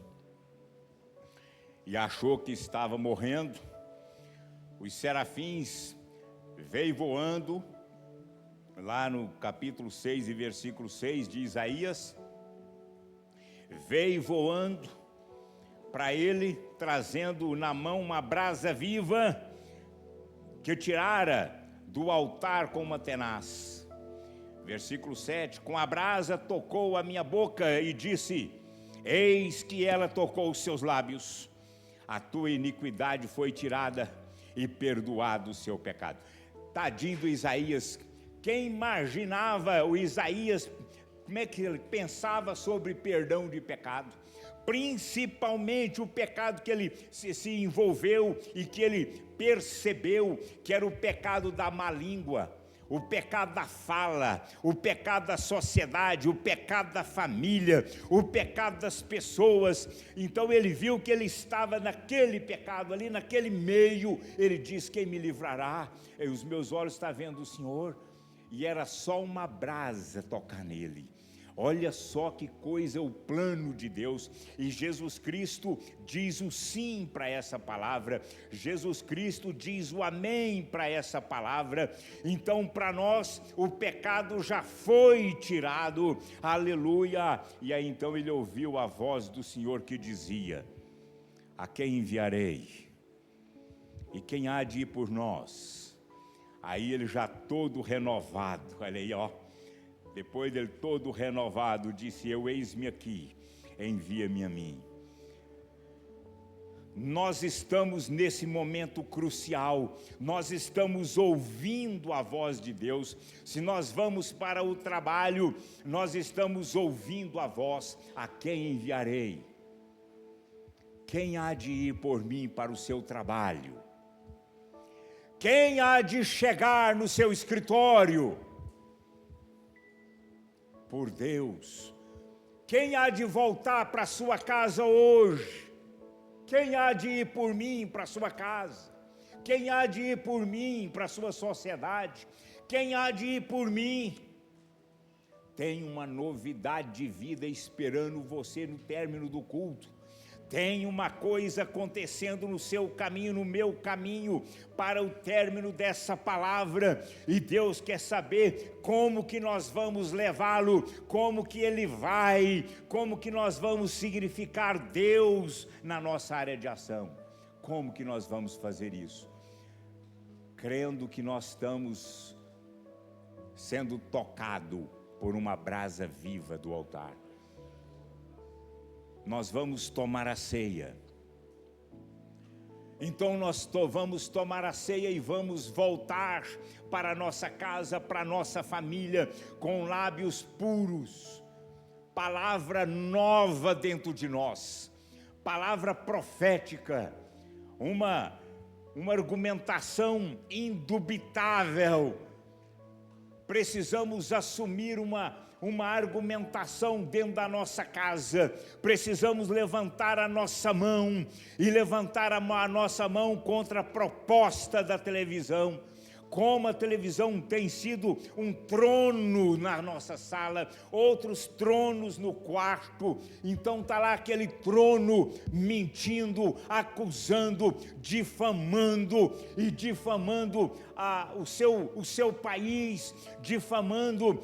e achou que estava morrendo, os serafins veio voando, lá no capítulo 6 e versículo 6 de Isaías, veio voando para ele, trazendo na mão uma brasa viva, que tirara do altar com uma tenaz. Versículo 7, com a brasa tocou a minha boca e disse, eis que ela tocou os seus lábios, a tua iniquidade foi tirada e perdoado o seu pecado. Tadinho do Isaías, quem imaginava o Isaías, como é que ele pensava sobre perdão de pecado? Principalmente o pecado que ele se envolveu e que ele percebeu que era o pecado da má língua, o pecado da fala, o pecado da sociedade, o pecado da família, o pecado das pessoas. Então ele viu que ele estava naquele pecado, ali naquele meio. Ele diz, quem me livrará? E os meus olhos estão vendo o Senhor. E era só uma brasa tocar nele. Olha só que coisa, o plano de Deus. E Jesus Cristo diz o sim para essa palavra. Jesus Cristo diz o amém para essa palavra. Então para nós o pecado já foi tirado, aleluia. E aí então ele ouviu a voz do Senhor que dizia, a quem enviarei? E quem há de ir por nós? Aí ele já todo renovado, olha aí, ó. Depois dele todo renovado, disse, eu eis-me aqui, envia-me a mim. Nós estamos nesse momento crucial, nós estamos ouvindo a voz de Deus. Se nós vamos para o trabalho, nós estamos ouvindo a voz, a quem enviarei? Quem há de ir por mim para o seu trabalho? Quem há de chegar no seu escritório? Por Deus. Quem há de voltar para sua casa hoje? Quem há de ir por mim para sua casa? Quem há de ir por mim para sua sociedade? Quem há de ir por mim? Tem uma novidade de vida esperando você no término do culto. Tem uma coisa acontecendo no seu caminho, no meu caminho, para o término dessa palavra, e Deus quer saber como que nós vamos levá-lo, como que ele vai, como que nós vamos significar Deus na nossa área de ação. Como que nós vamos fazer isso? Crendo que nós estamos sendo tocados por uma brasa viva do altar. Nós vamos tomar a ceia. Então nós vamos tomar a ceia e vamos voltar para a nossa casa, para a nossa família, com lábios puros, palavra nova dentro de nós, palavra profética, uma argumentação indubitável. Precisamos assumir uma argumentação dentro da nossa casa. Precisamos levantar a nossa mão e levantar a nossa mão contra a proposta da televisão. Como a televisão tem sido um trono na nossa sala, outros tronos no quarto. Então está lá aquele trono mentindo, acusando, difamando e difamando o seu país, difamando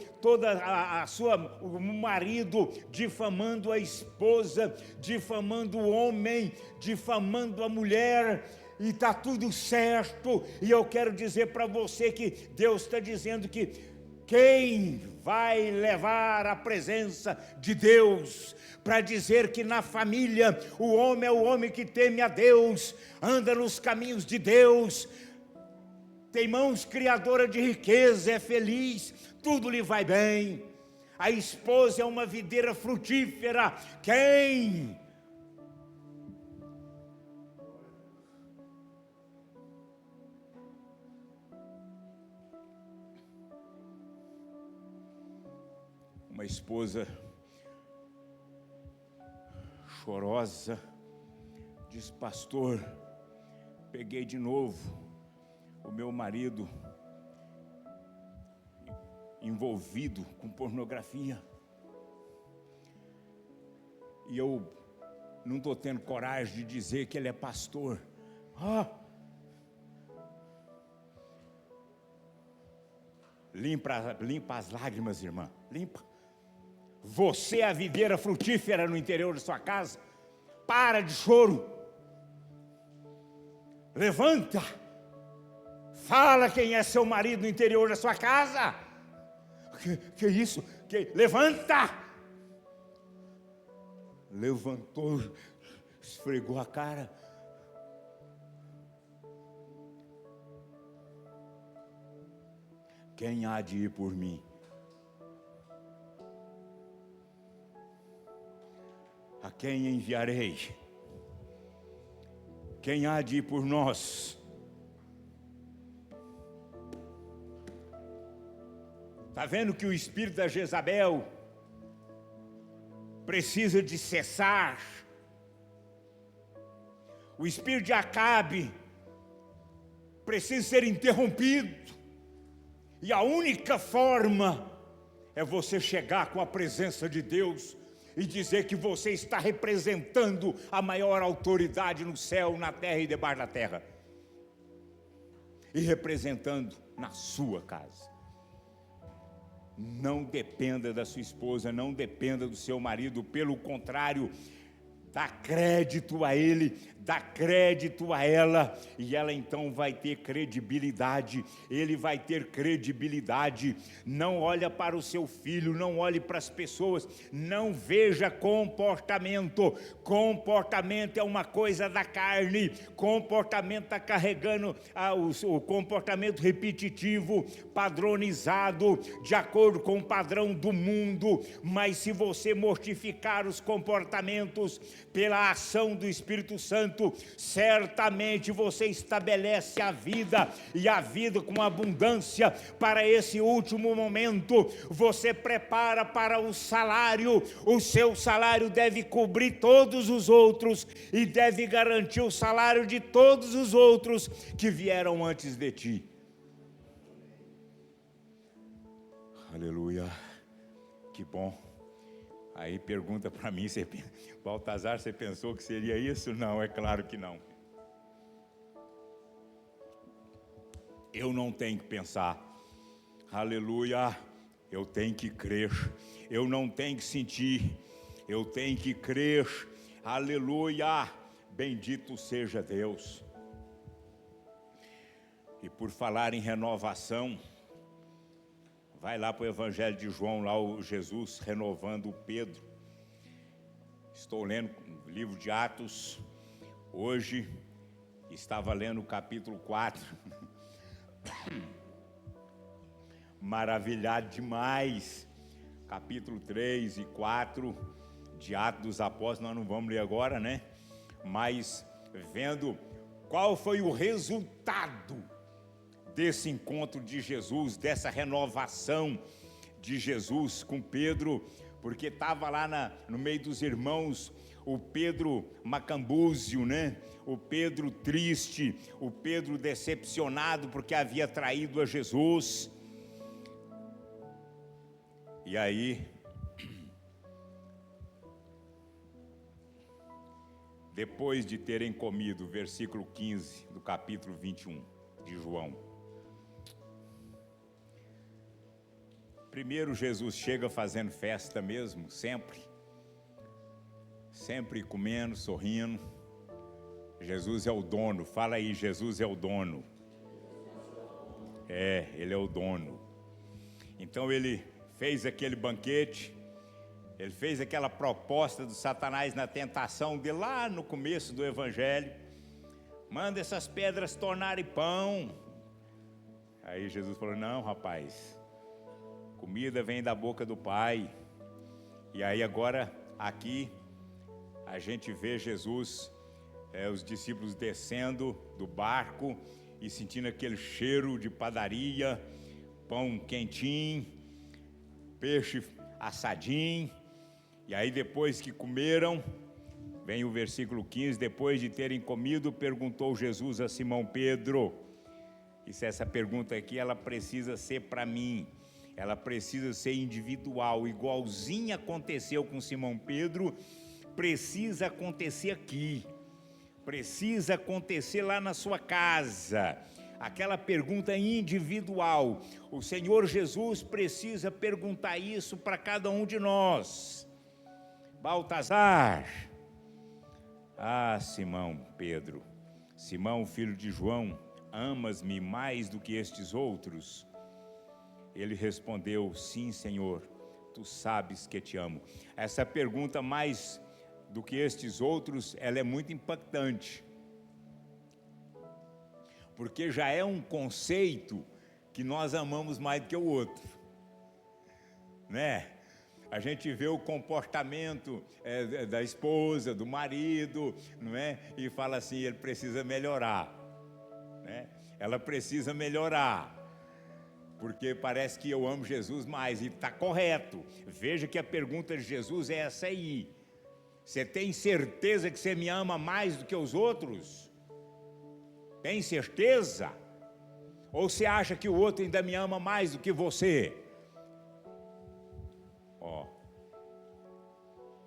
o marido, difamando a esposa, difamando o homem, difamando a mulher. E está tudo certo, e eu quero dizer para você que Deus está dizendo que quem vai levar a presença de Deus, para dizer que na família o homem é o homem que teme a Deus, anda nos caminhos de Deus, tem mãos criadoras de riqueza, é feliz, tudo lhe vai bem, a esposa é uma videira frutífera, quem? Uma esposa chorosa diz, pastor, peguei de novo o meu marido envolvido com pornografia e eu não estou tendo coragem de dizer que ele é pastor. Limpa as lágrimas, irmã. Limpa. Você é a videira frutífera no interior da sua casa. Para de choro. Levanta. Fala quem é seu marido no interior da sua casa. Que isso? Levanta. Levantou, esfregou a cara. Quem há de ir por mim? A quem enviarei? Quem há de ir por nós? Está vendo que o espírito da Jezabel precisa de cessar? O espírito de Acabe precisa ser interrompido. E a única forma é você chegar com a presença de Deus e dizer que você está representando a maior autoridade no céu, na terra e debaixo da terra. E representando na sua casa. Não dependa da sua esposa, não dependa do seu marido, pelo contrário, dá crédito a ele, dá crédito a ela, e ela então vai ter credibilidade, ele vai ter credibilidade. Não olha para o seu filho, não olhe para as pessoas, não veja comportamento. Comportamento é uma coisa da carne, comportamento está carregando o comportamento repetitivo, padronizado, de acordo com o padrão do mundo. Mas se você mortificar os comportamentos pela ação do Espírito Santo, certamente você estabelece a vida, e a vida com abundância. Para esse último momento, você prepara para o salário. O seu salário deve cobrir todos os outros, e deve garantir o salário de todos os outros que vieram antes de ti. Aleluia, que bom. Aí pergunta para mim, Baltazar, você pensou que seria isso? Não, é claro que não. Eu não tenho que pensar. Aleluia, eu tenho que crer. Eu não tenho que sentir, eu tenho que crer. Aleluia, bendito seja Deus. E por falar em renovação, vai lá para o Evangelho de João, lá o Jesus renovando o Pedro. Estou lendo o livro de Atos, hoje estava lendo o capítulo 4, maravilhado demais, capítulo 3 e 4 de Atos dos Apóstolos, nós não vamos ler agora, né? Mas vendo qual foi o resultado desse encontro de Jesus, dessa renovação de Jesus com Pedro, porque estava lá no meio dos irmãos o Pedro macambúzio, né? O Pedro triste, o Pedro decepcionado porque havia traído a Jesus. E aí, depois de terem comido, versículo 15 do capítulo 21 de João, primeiro Jesus chega fazendo festa mesmo, sempre comendo, sorrindo. Jesus é o dono, fala aí, Jesus é o dono. Ele é o dono. Então ele fez aquele banquete, ele fez aquela proposta do Satanás na tentação de lá no começo do Evangelho: manda essas pedras tornarem pão. Aí Jesus falou: não, rapaz, comida vem da boca do Pai. E aí agora aqui a gente vê Jesus, os discípulos descendo do barco e sentindo aquele cheiro de padaria, pão quentinho, peixe assadinho. E aí depois que comeram, vem o versículo 15, depois de terem comido, perguntou Jesus a Simão Pedro. E se essa pergunta aqui, ela precisa ser para mim, ela precisa ser individual, igualzinho aconteceu com Simão Pedro, precisa acontecer aqui, precisa acontecer lá na sua casa. aquela pergunta individual. O Senhor Jesus precisa perguntar isso para cada um de nós. Baltazar, Simão, Pedro, Simão, filho de João, amas-me mais do que estes outros? Ele respondeu, sim, Senhor, tu sabes que te amo. Essa pergunta, mais do que estes outros, ela é muito impactante, porque já é um conceito que nós amamos mais do que o outro, né? A gente vê o comportamento da esposa, do marido, não é? E fala assim, ele precisa melhorar, né? Ela precisa melhorar, porque parece que eu amo Jesus mais, e está correto. Veja que a pergunta de Jesus é essa aí. Você tem certeza que você me ama mais do que os outros? Tem certeza? Ou você acha que o outro ainda me ama mais do que você?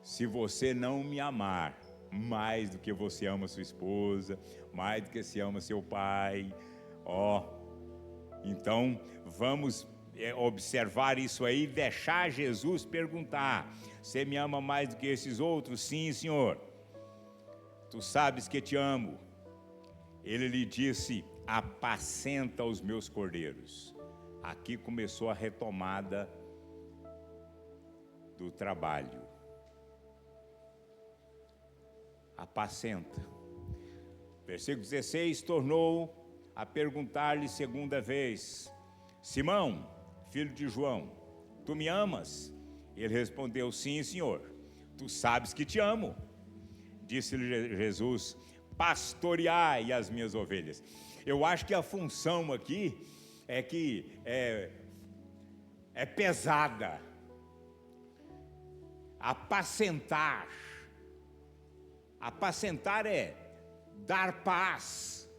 Se você não me amar mais do que você ama sua esposa, mais do que você ama seu pai, então vamos observar isso aí e deixar Jesus perguntar, você me ama mais do que esses outros? Sim, Senhor, tu sabes que te amo. Ele lhe disse, apacenta os meus cordeiros. Aqui começou a retomada do trabalho. Apacenta. Versículo 16, tornou a perguntar-lhe segunda vez, Simão, filho de João, tu me amas? Ele respondeu, sim, Senhor, tu sabes que te amo. Disse-lhe Jesus, pastoreai as minhas ovelhas. Eu acho que a função aqui é pesada. Apacentar. Apacentar é dar paz.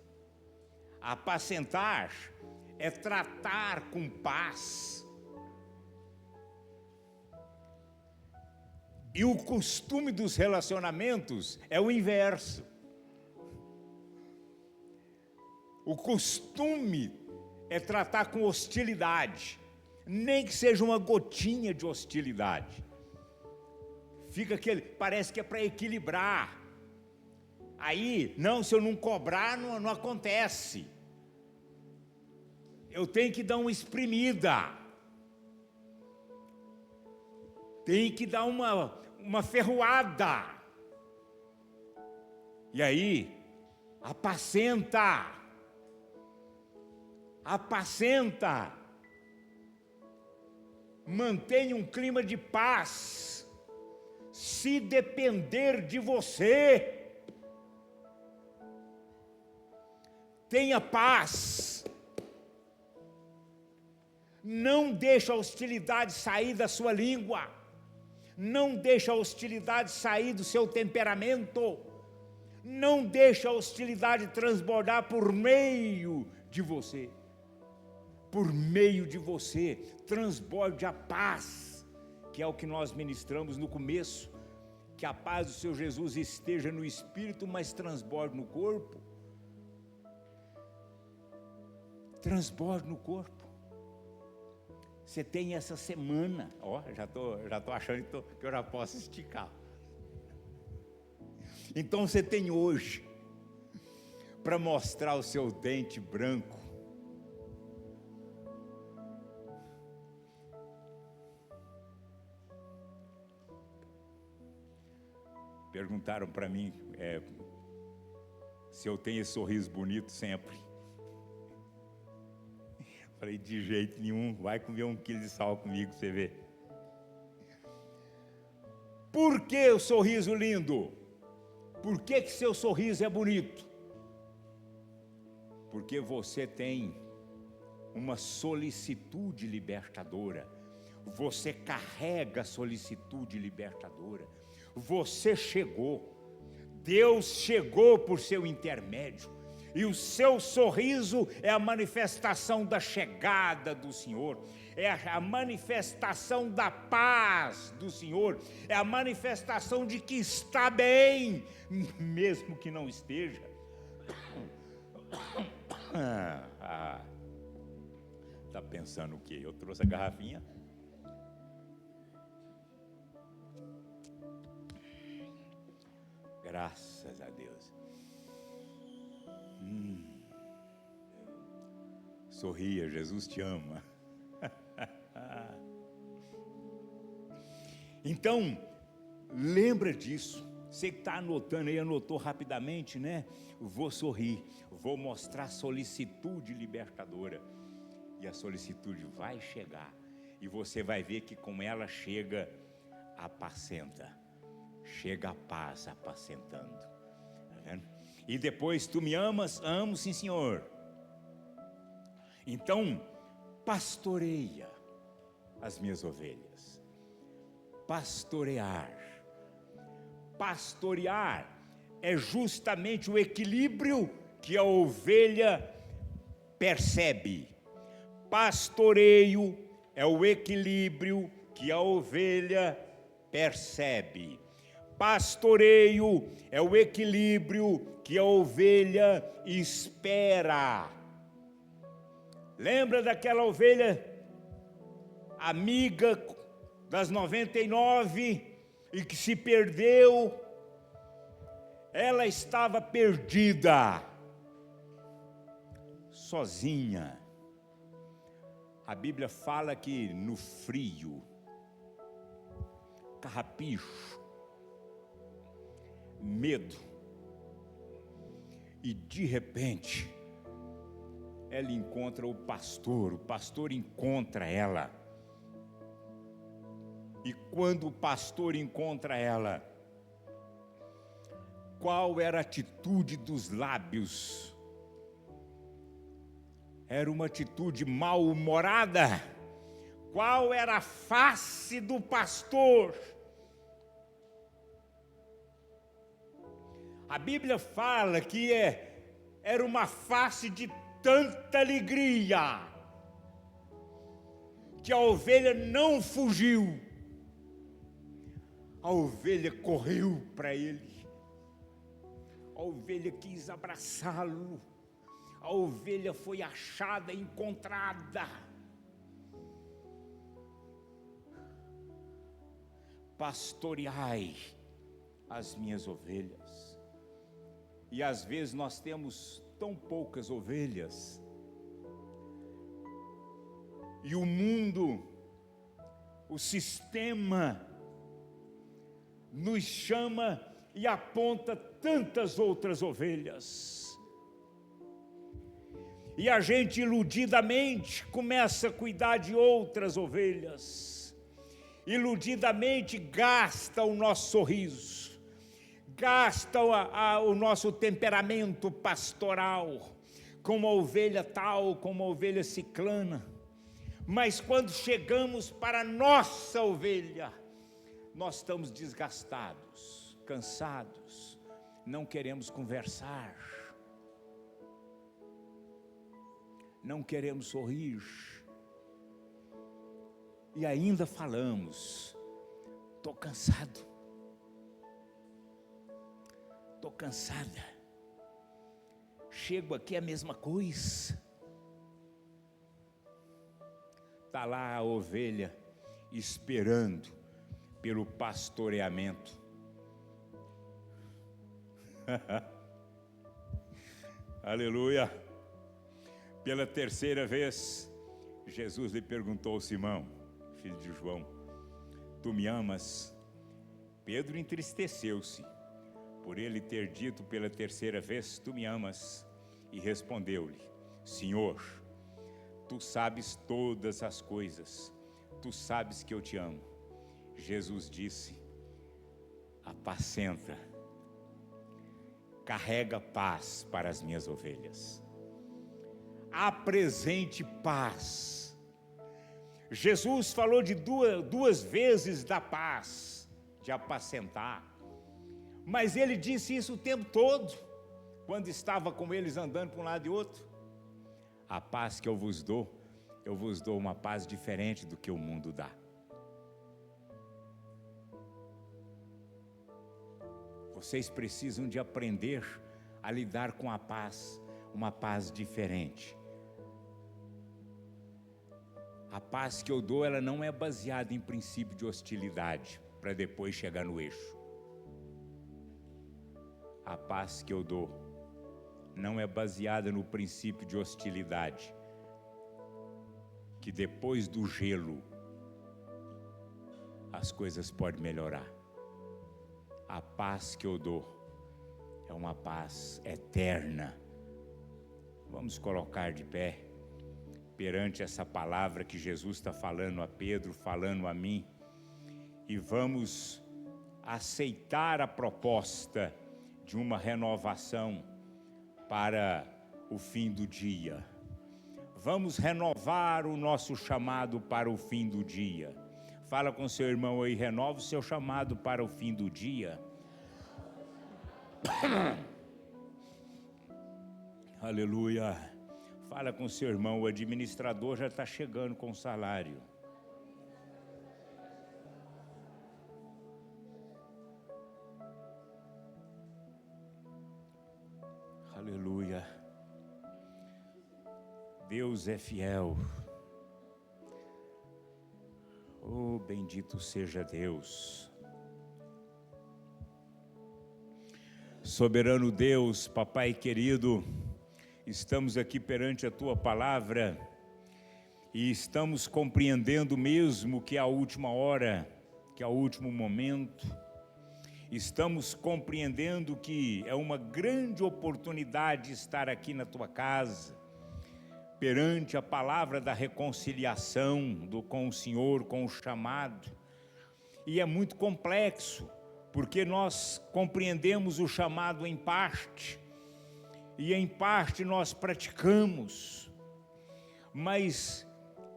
Apacentar é tratar com paz. E o costume dos relacionamentos é o inverso. O costume é tratar com hostilidade, nem que seja uma gotinha de hostilidade. Fica aquele, parece que é para equilibrar. Aí, não, se eu não cobrar, não acontece. Eu tenho que dar uma espremida. Tem que dar uma ferroada. E aí, apacenta. Apacenta. Mantenha um clima de paz. Se depender de você, tenha paz. Não deixe a hostilidade sair da sua língua. Não deixe a hostilidade sair do seu temperamento. Não deixe a hostilidade transbordar por meio de você. Por meio de você, transborde a paz, que é o que nós ministramos no começo. Que a paz do seu Jesus esteja no espírito, mas transborde no corpo. Transborde no corpo. Você tem essa semana, já tô achando que eu já posso esticar. Então você tem hoje, para mostrar o seu dente branco. Perguntaram para mim se eu tenho esse sorriso bonito sempre. Falei, de jeito nenhum, vai comer 1 quilo de sal comigo, você vê. Por que o sorriso lindo? Por que seu sorriso é bonito? Porque você tem uma solicitude libertadora. Você carrega a solicitude libertadora. Você chegou. Deus chegou por seu intermédio. E o seu sorriso é a manifestação da chegada do Senhor, é a manifestação da paz do Senhor, é a manifestação de que está bem, mesmo que não esteja. Tá pensando o quê? Eu trouxe a garrafinha. Graças a Deus. Sorria, Jesus te ama. Então, lembra disso. Você que está anotando aí, anotou rapidamente, né? Vou sorrir, vou mostrar solicitude libertadora. E a solicitude vai chegar. E você vai ver que com ela chega, apacenta. Chega a paz apacentando. Tá vendo? E depois, tu me amas? Amo, sim, Senhor. Então, pastoreia as minhas ovelhas. Pastorear. Pastorear é justamente o equilíbrio que a ovelha percebe. Pastoreio é o equilíbrio que a ovelha percebe. Pastoreio é o equilíbrio que a ovelha espera. Lembra daquela ovelha amiga das 99 e que se perdeu? Ela estava perdida, sozinha. A Bíblia fala que no frio, carrapicho, medo, e de repente ela encontra o pastor encontra ela. E quando o pastor encontra ela, qual era a atitude dos lábios? Era uma atitude mal-humorada. Qual era a face do pastor? A Bíblia fala que era uma face de tanta alegria, que a ovelha não fugiu. A ovelha correu para ele. A ovelha quis abraçá-lo. A ovelha foi achada, encontrada. Pastoreai as minhas ovelhas. E às vezes nós temos tão poucas ovelhas. E o mundo, o sistema, nos chama e aponta tantas outras ovelhas. E a gente iludidamente começa a cuidar de outras ovelhas. Iludidamente gasta o nosso sorriso, gasta o nosso temperamento pastoral, com uma ovelha tal, com uma ovelha ciclana. Mas quando chegamos para a nossa ovelha, nós estamos desgastados, cansados, não queremos conversar, não queremos sorrir, e ainda falamos: estou cansado, estou cansada, chego aqui a mesma coisa. Está lá a ovelha esperando pelo pastoreamento. Aleluia. Pela terceira vez, Jesus lhe perguntou: Simão, filho de João, tu me amas? Pedro entristeceu-se por ele ter dito pela terceira vez: tu me amas? E respondeu-lhe: Senhor, tu sabes todas as coisas, tu sabes que eu te amo. Jesus disse: apacenta, carrega paz para as minhas ovelhas. Apresente paz. Jesus falou de duas vezes da paz, de apacentar. Mas ele disse isso o tempo todo, quando estava com eles andando para um lado e outro. A paz que eu vos dou uma paz diferente do que o mundo dá. Vocês precisam de aprender a lidar com a paz, uma paz diferente A paz que eu dou, ela não é baseada em princípio de hostilidade, para depois chegar no eixo. A paz que eu dou não é baseada no princípio de hostilidade, que depois do gelo as coisas podem melhorar. A paz que eu dou é uma paz eterna. Vamos colocar de pé perante essa palavra que Jesus está falando a Pedro, falando a mim, e vamos aceitar a proposta de uma renovação para o fim do dia. Vamos renovar o nosso chamado para o fim do dia. Fala com seu irmão aí, renova o seu chamado para o fim do dia. Aleluia. Fala com seu irmão, o administrador já está chegando com o salário. Aleluia. Deus é fiel. Oh, bendito seja Deus. Soberano Deus, Papai querido, estamos aqui perante a Tua palavra e estamos compreendendo mesmo que é a última hora, que é o último momento. Estamos compreendendo que é uma grande oportunidade estar aqui na Tua casa, perante a palavra da reconciliação com o Senhor, com o chamado. E é muito complexo, porque nós compreendemos o chamado em parte, e em parte nós praticamos, mas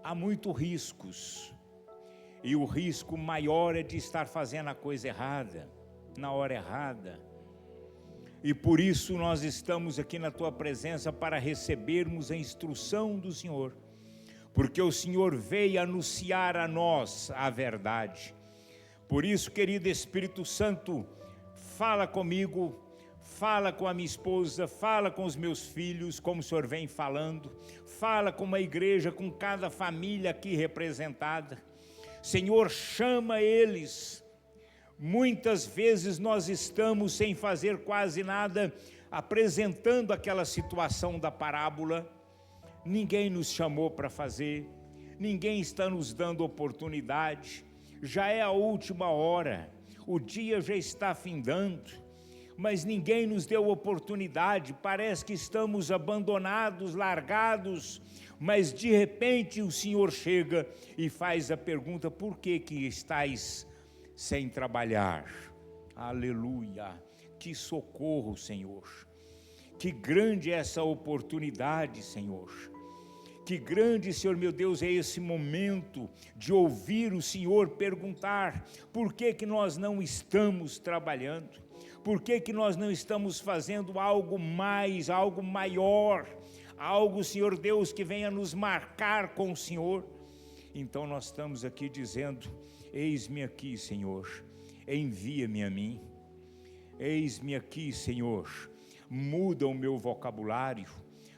há muitos riscos, e o risco maior é de estar fazendo a coisa errada, na hora errada. E por isso nós estamos aqui na Tua presença para recebermos a instrução do Senhor, porque o Senhor veio anunciar a nós a verdade. Por isso, querido Espírito Santo, fala comigo, fala com a minha esposa, fala com os meus filhos, como o Senhor vem falando, fala com a igreja, com cada família aqui representada. Senhor, chama eles. Muitas vezes nós estamos sem fazer quase nada, apresentando aquela situação da parábola. Ninguém nos chamou para fazer, ninguém está nos dando oportunidade. Já é a última hora, o dia já está findando, mas ninguém nos deu oportunidade. Parece que estamos abandonados, largados, mas de repente o Senhor chega e faz a pergunta: por que estáis sem trabalhar? Aleluia, que socorro, Senhor, que grande é essa oportunidade, Senhor, que grande, Senhor meu Deus, é esse momento de ouvir o Senhor perguntar: por que nós não estamos trabalhando? Por que nós não estamos fazendo algo mais, algo maior, algo, Senhor Deus, que venha nos marcar com o Senhor? Então nós estamos aqui dizendo: eis-me aqui, Senhor, envia-me a mim. Eis-me aqui, Senhor, muda o meu vocabulário,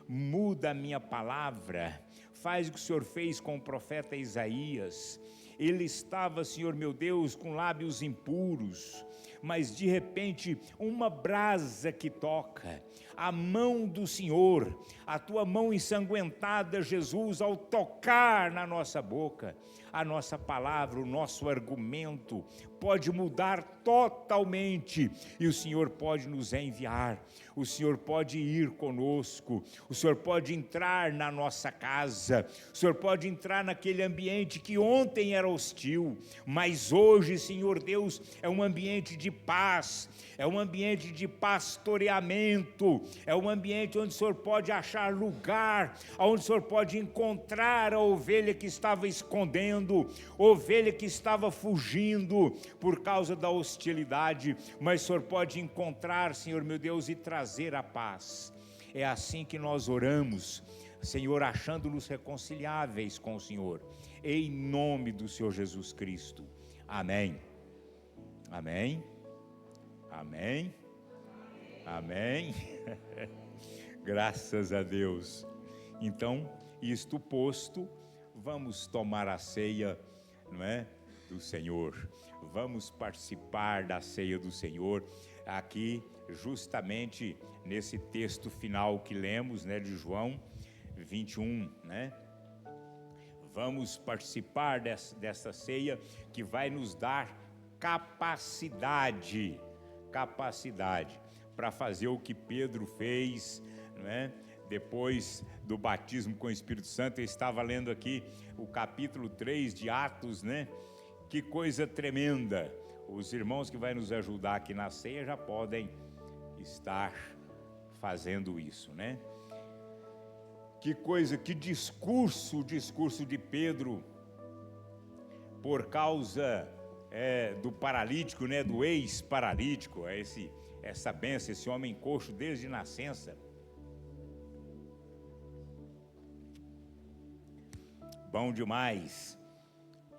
muda a minha palavra, faz o que o Senhor fez com o profeta Isaías. Ele estava, Senhor meu Deus, com lábios impuros, mas de repente uma brasa que toca, a mão do Senhor, a Tua mão ensanguentada, Jesus, ao tocar na nossa boca, a nossa palavra, o nosso argumento pode mudar totalmente, e o Senhor pode nos enviar, o Senhor pode ir conosco, o Senhor pode entrar na nossa casa, o Senhor pode entrar naquele ambiente que ontem era hostil, mas hoje, Senhor Deus, é um ambiente de paz, é um ambiente de pastoreamento, é um ambiente onde o Senhor pode achar lugar, onde o Senhor pode encontrar a ovelha que estava escondendo, ovelha que estava fugindo por causa da hostilidade, mas o Senhor pode encontrar, Senhor meu Deus, e trazer a paz. É assim que nós oramos, Senhor, achando-nos reconciliáveis com o Senhor, em nome do Senhor Jesus Cristo. Amém. Amém. Amém. Amém. Graças a Deus. Então, isto posto, vamos tomar a ceia, não é, do Senhor. Vamos participar da ceia do Senhor aqui, justamente nesse texto final que lemos, né, de João 21, né? Vamos participar dessa ceia que vai nos dar capacidade para fazer o que Pedro fez, não é? Depois do batismo com o Espírito Santo. Eu estava lendo aqui o capítulo 3 de Atos, né? Que coisa tremenda. Os irmãos que vão nos ajudar aqui na ceia já podem estar fazendo isso, né? Que coisa, que discurso, o discurso de Pedro, por causa do paralítico, né? Do ex-paralítico, essa bênção, esse homem coxo desde nascença. Bom demais.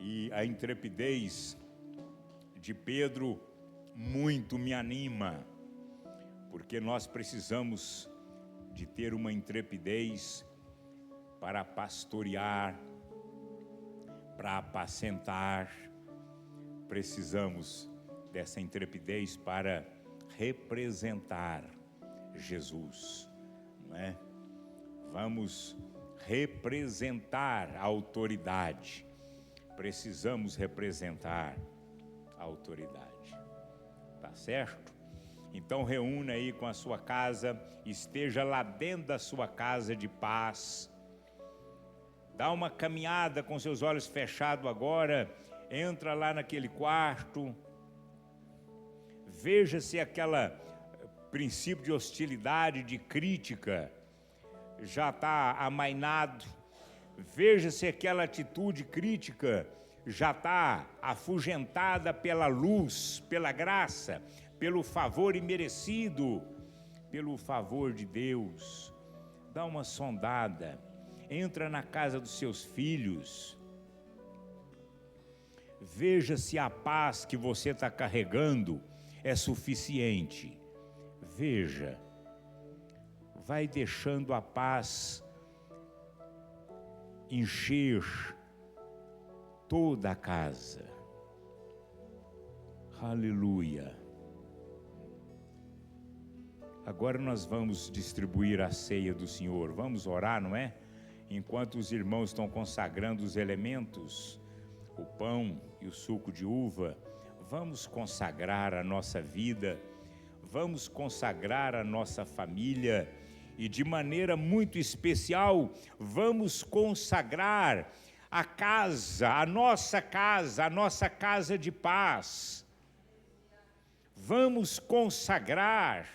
E a intrepidez de Pedro muito me anima, porque nós precisamos de ter uma intrepidez para pastorear, para apacentar. Precisamos dessa intrepidez para representar Jesus, não é? Vamos representar a autoridade. Precisamos representar a autoridade, tá certo? Então reúna aí com a sua casa, esteja lá dentro da sua casa de paz, dá uma caminhada com seus olhos fechados agora, entra lá naquele quarto, veja se aquele princípio de hostilidade, de crítica, já está amainado. Veja se aquela atitude crítica já está afugentada pela luz, pela graça, pelo favor imerecido, pelo favor de Deus. Dá uma sondada, entra na casa dos seus filhos, veja se a paz que você está carregando é suficiente. Veja, vai deixando a paz encher toda a casa. Aleluia. Agora nós vamos distribuir a ceia do Senhor. Vamos orar, não é? Enquanto os irmãos estão consagrando os elementos, o pão e o suco de uva, vamos consagrar a nossa vida, vamos consagrar a nossa família e de maneira muito especial, vamos consagrar a casa, a nossa casa de paz. Vamos consagrar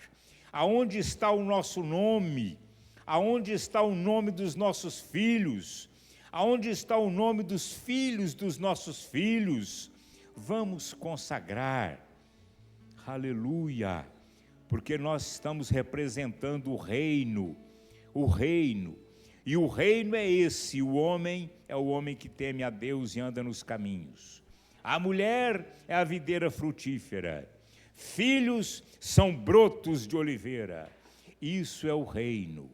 aonde está o nosso nome, aonde está o nome dos nossos filhos, aonde está o nome dos filhos dos nossos filhos. Vamos consagrar, aleluia, porque nós estamos representando o reino, e o reino é esse, o homem é o homem que teme a Deus e anda nos caminhos. A mulher é a videira frutífera, filhos são brotos de oliveira. Isso é o reino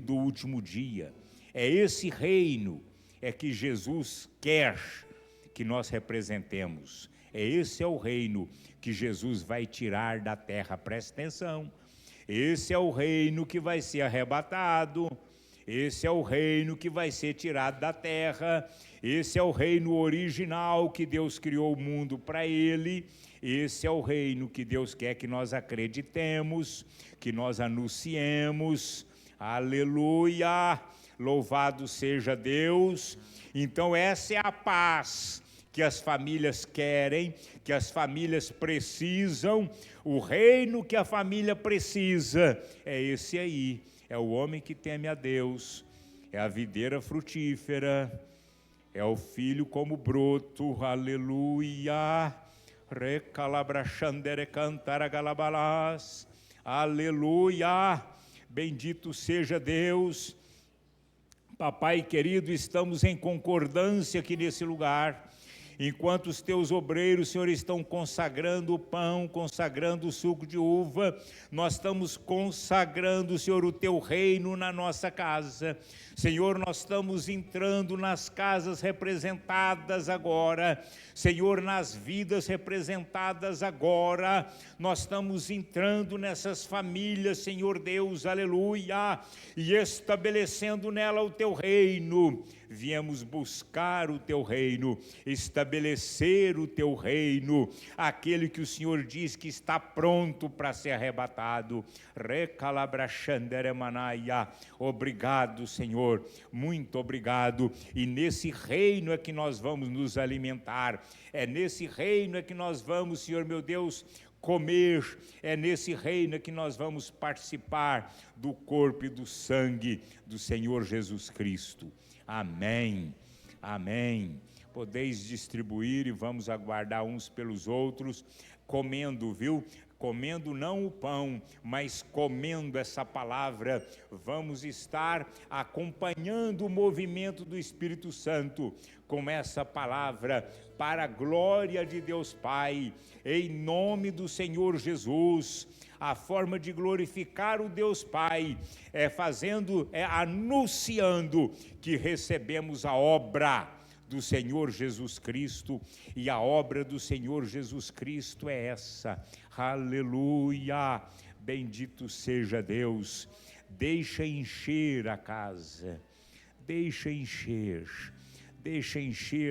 do último dia. É esse reino que Jesus quer que nós representemos. Esse é o reino que Jesus vai tirar da terra, presta atenção. Esse é o reino que vai ser arrebatado, esse é o reino que vai ser tirado da terra, esse é o reino original que Deus criou o mundo para ele, esse é o reino que Deus quer que nós acreditemos, que nós anunciemos. Aleluia, louvado seja Deus. Então essa é a paz que as famílias querem, que as famílias precisam. O reino que a família precisa é esse aí, é o homem que teme a Deus, é a videira frutífera, é o filho como broto, aleluia, recalabrachandere cantara galabalás, aleluia, bendito seja Deus. Papai querido, estamos em concordância aqui nesse lugar, enquanto os teus obreiros, Senhor, estão consagrando o pão, consagrando o suco de uva, nós estamos consagrando, Senhor, o teu reino na nossa casa. Senhor, nós estamos entrando nas casas representadas agora, Senhor, nas vidas representadas agora, nós estamos entrando nessas famílias, Senhor Deus, aleluia, e estabelecendo nela o teu reino. Viemos buscar o teu reino, estabelecer o teu reino, aquele que o Senhor diz que está pronto para ser arrebatado. Obrigado, Senhor, muito obrigado. E nesse reino é que nós vamos nos alimentar, é nesse reino é que nós vamos, Senhor meu Deus, comer, é nesse reino que nós vamos participar do corpo e do sangue do Senhor Jesus Cristo. Amém, amém. Podeis distribuir e vamos aguardar uns pelos outros, comendo, viu? Comendo não o pão, mas comendo essa palavra. Vamos estar acompanhando o movimento do Espírito Santo com essa palavra, para a glória de Deus Pai, em nome do Senhor Jesus. A forma de glorificar o Deus Pai é anunciando que recebemos a obra do Senhor Jesus Cristo, e a obra do Senhor Jesus Cristo é essa. Aleluia, bendito seja Deus. Deixa encher a casa, deixa encher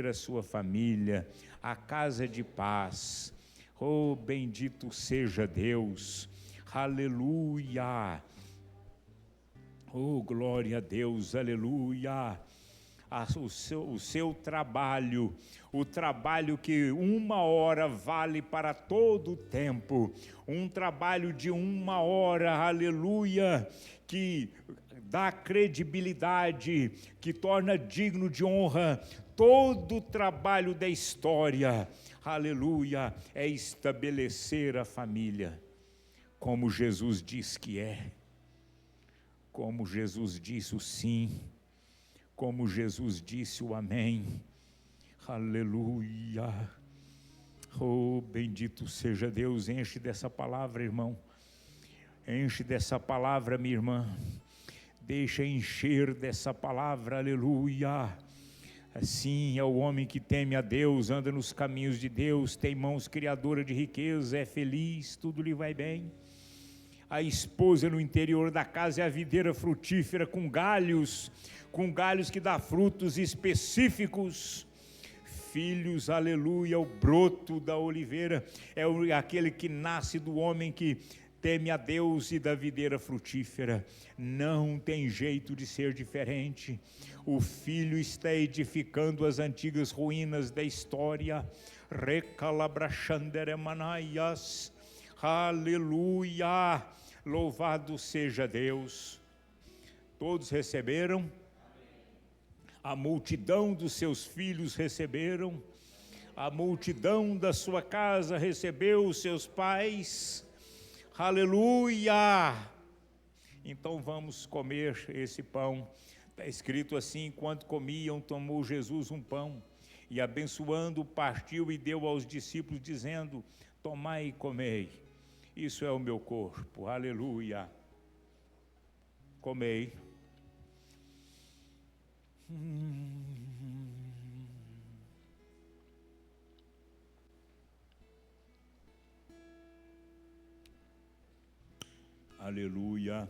a sua família, a casa de paz. Oh, bendito seja Deus, aleluia, oh, glória a Deus, aleluia. O seu trabalho, o trabalho que 1 hora vale para todo o tempo, um trabalho de 1 hora, aleluia, que dá credibilidade, que torna digno de honra todo o trabalho da história, aleluia, é estabelecer a família, como Jesus diz que é, como Jesus disse o sim, como Jesus disse o amém, aleluia, oh, bendito seja Deus. Enche dessa palavra, irmão, enche dessa palavra, minha irmã, deixa encher dessa palavra, aleluia. Assim é o homem que teme a Deus, anda nos caminhos de Deus, tem mãos criadoras de riqueza, é feliz, tudo lhe vai bem. A esposa no interior da casa é a videira frutífera com galhos que dá frutos específicos. Filhos, aleluia, o broto da oliveira é aquele que nasce do homem que teme a Deus e da videira frutífera. Não tem jeito de ser diferente. O filho está edificando as antigas ruínas da história. Recalabrachanderemanaias, aleluia, louvado seja Deus. Todos receberam? A multidão dos seus filhos receberam, a multidão da sua casa recebeu os seus pais, aleluia. Então vamos comer esse pão. Está escrito assim: enquanto comiam, tomou Jesus um pão, e abençoando, partiu e deu aos discípulos, dizendo: tomai e comei, isso é o meu corpo, aleluia. Comei. Aleluia.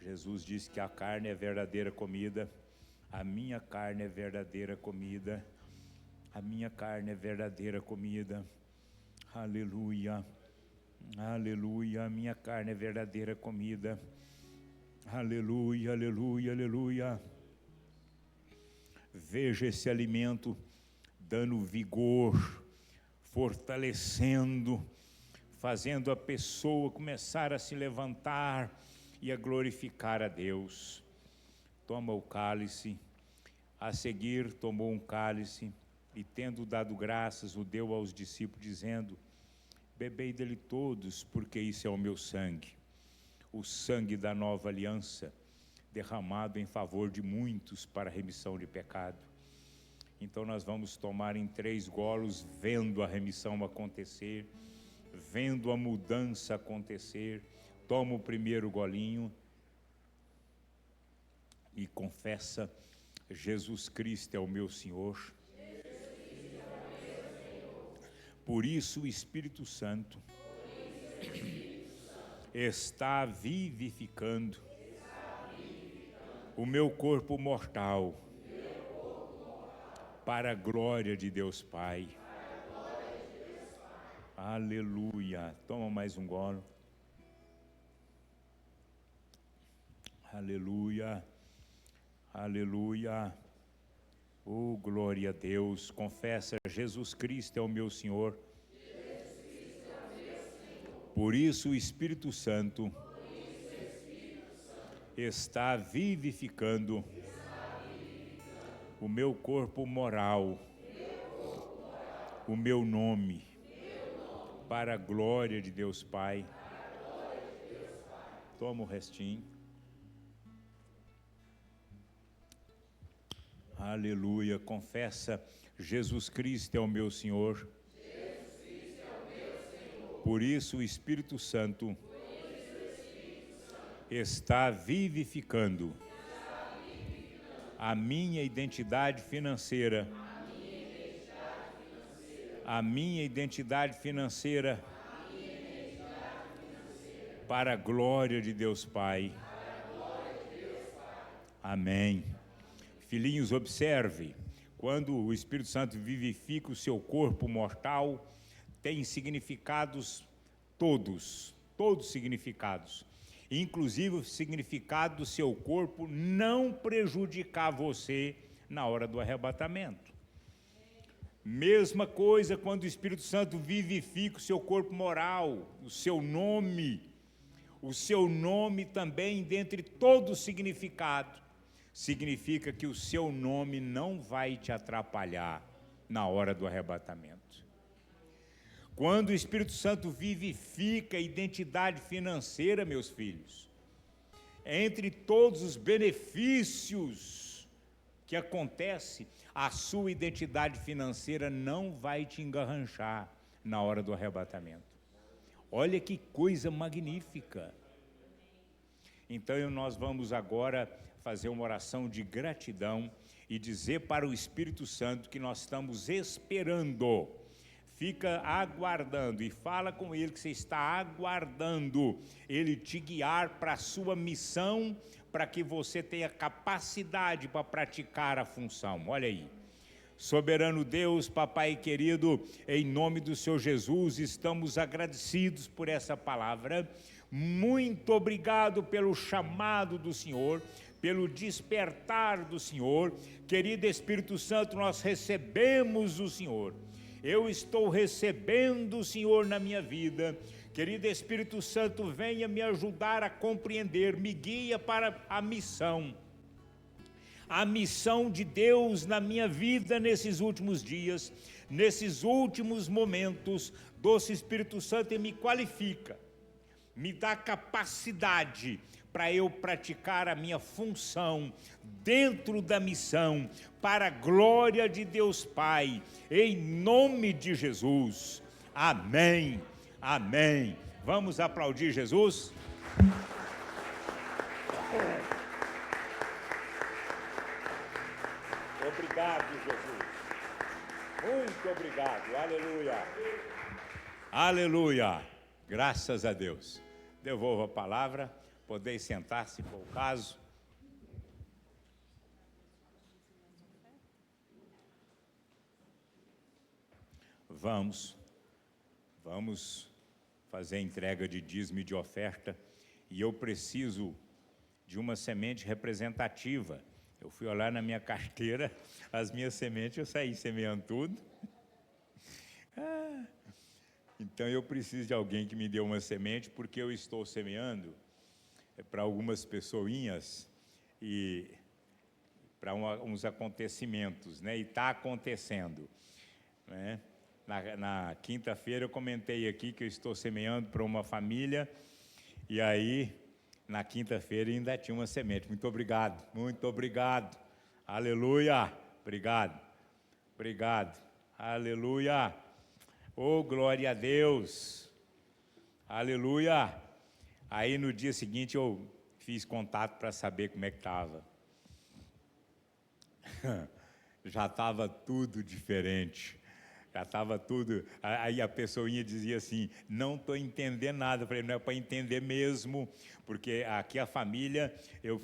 Jesus disse que a carne é verdadeira comida, a minha carne é verdadeira comida, a minha carne é verdadeira comida, aleluia, aleluia, a minha carne é verdadeira comida, aleluia, aleluia, aleluia. Veja esse alimento dando vigor, fortalecendo, fazendo a pessoa começar a se levantar e a glorificar a Deus. Toma o cálice. A seguir tomou um cálice e, tendo dado graças, o deu aos discípulos, dizendo: bebei dele todos, porque isso é o meu sangue, o sangue da nova aliança, derramado em favor de muitos para a remissão de pecado. Então nós vamos tomar em 3 golos, vendo a remissão acontecer, vendo a mudança acontecer. Toma o primeiro golinho e confessa: Jesus Cristo é o meu Senhor. Por isso o Espírito Santo está vivificando o meu corpo mortal para a glória de Deus Pai. Aleluia. Toma mais um golo. Aleluia. Aleluia. Oh, glória a Deus. Confessa: Jesus Cristo é o meu Senhor. Por isso o Espírito Santo está vivificando o meu corpo moral, o meu nome, para a glória de Deus Pai. Toma o restinho. Aleluia. Confessa: Jesus Cristo é o meu Senhor. Por isso o Espírito Santo está vivificando a minha identidade financeira. A minha identidade financeira para a glória de Deus Pai. Amém. Filhinhos, observe, quando o Espírito Santo vivifica o seu corpo mortal, tem significados todos significados, inclusive o significado do seu corpo não prejudicar você na hora do arrebatamento. Mesma coisa quando o Espírito Santo vivifica o seu corpo moral, o seu nome também, dentre todo o significado, significa que o seu nome não vai te atrapalhar na hora do arrebatamento. Quando o Espírito Santo vivifica a identidade financeira, meus filhos, entre todos os benefícios que acontecem, a sua identidade financeira não vai te engarranchar na hora do arrebatamento. Olha que coisa magnífica. Então nós vamos agora fazer uma oração de gratidão e dizer para o Espírito Santo que nós estamos esperando. Fica aguardando e fala com ele que você está aguardando ele te guiar para a sua missão, para que você tenha capacidade para praticar a função. Olha aí. Soberano Deus, Papai querido, em nome do Senhor Jesus, estamos agradecidos por essa palavra. Muito obrigado pelo chamado do Senhor, pelo despertar do Senhor. Querido Espírito Santo, nós recebemos o Senhor. Eu estou recebendo o Senhor na minha vida. Querido Espírito Santo, venha me ajudar a compreender, me guia para a missão de Deus na minha vida nesses últimos dias, nesses últimos momentos. Doce Espírito Santo, me qualifica, me dá capacidade para eu praticar a minha função dentro da missão, para a glória de Deus Pai, em nome de Jesus. Amém, amém. Vamos aplaudir Jesus? Obrigado, Jesus. Muito obrigado. Aleluia. Aleluia. Graças a Deus. Devolvo a palavra. Podeis sentar, se for o caso. Vamos fazer a entrega de dízimo e de oferta. E eu preciso de uma semente representativa. Eu fui olhar na minha carteira, as minhas sementes, eu saí semeando tudo. Então eu preciso de alguém que me dê uma semente, porque eu estou semeando para algumas pessoinhas e para uns acontecimentos, né? E está acontecendo, né? Na quinta-feira eu comentei aqui que eu estou semeando para uma família, e aí na quinta-feira ainda tinha uma semente. Muito obrigado, aleluia, obrigado. Obrigado. Aleluia. Oh, glória a Deus. Aleluia. Aí no dia seguinte eu fiz contato para saber como é que estava. Já estava tudo diferente. Já estava tudo. Aí a pessoinha dizia assim: não estou entendendo nada. Eu falei: não é para entender mesmo, porque aqui a família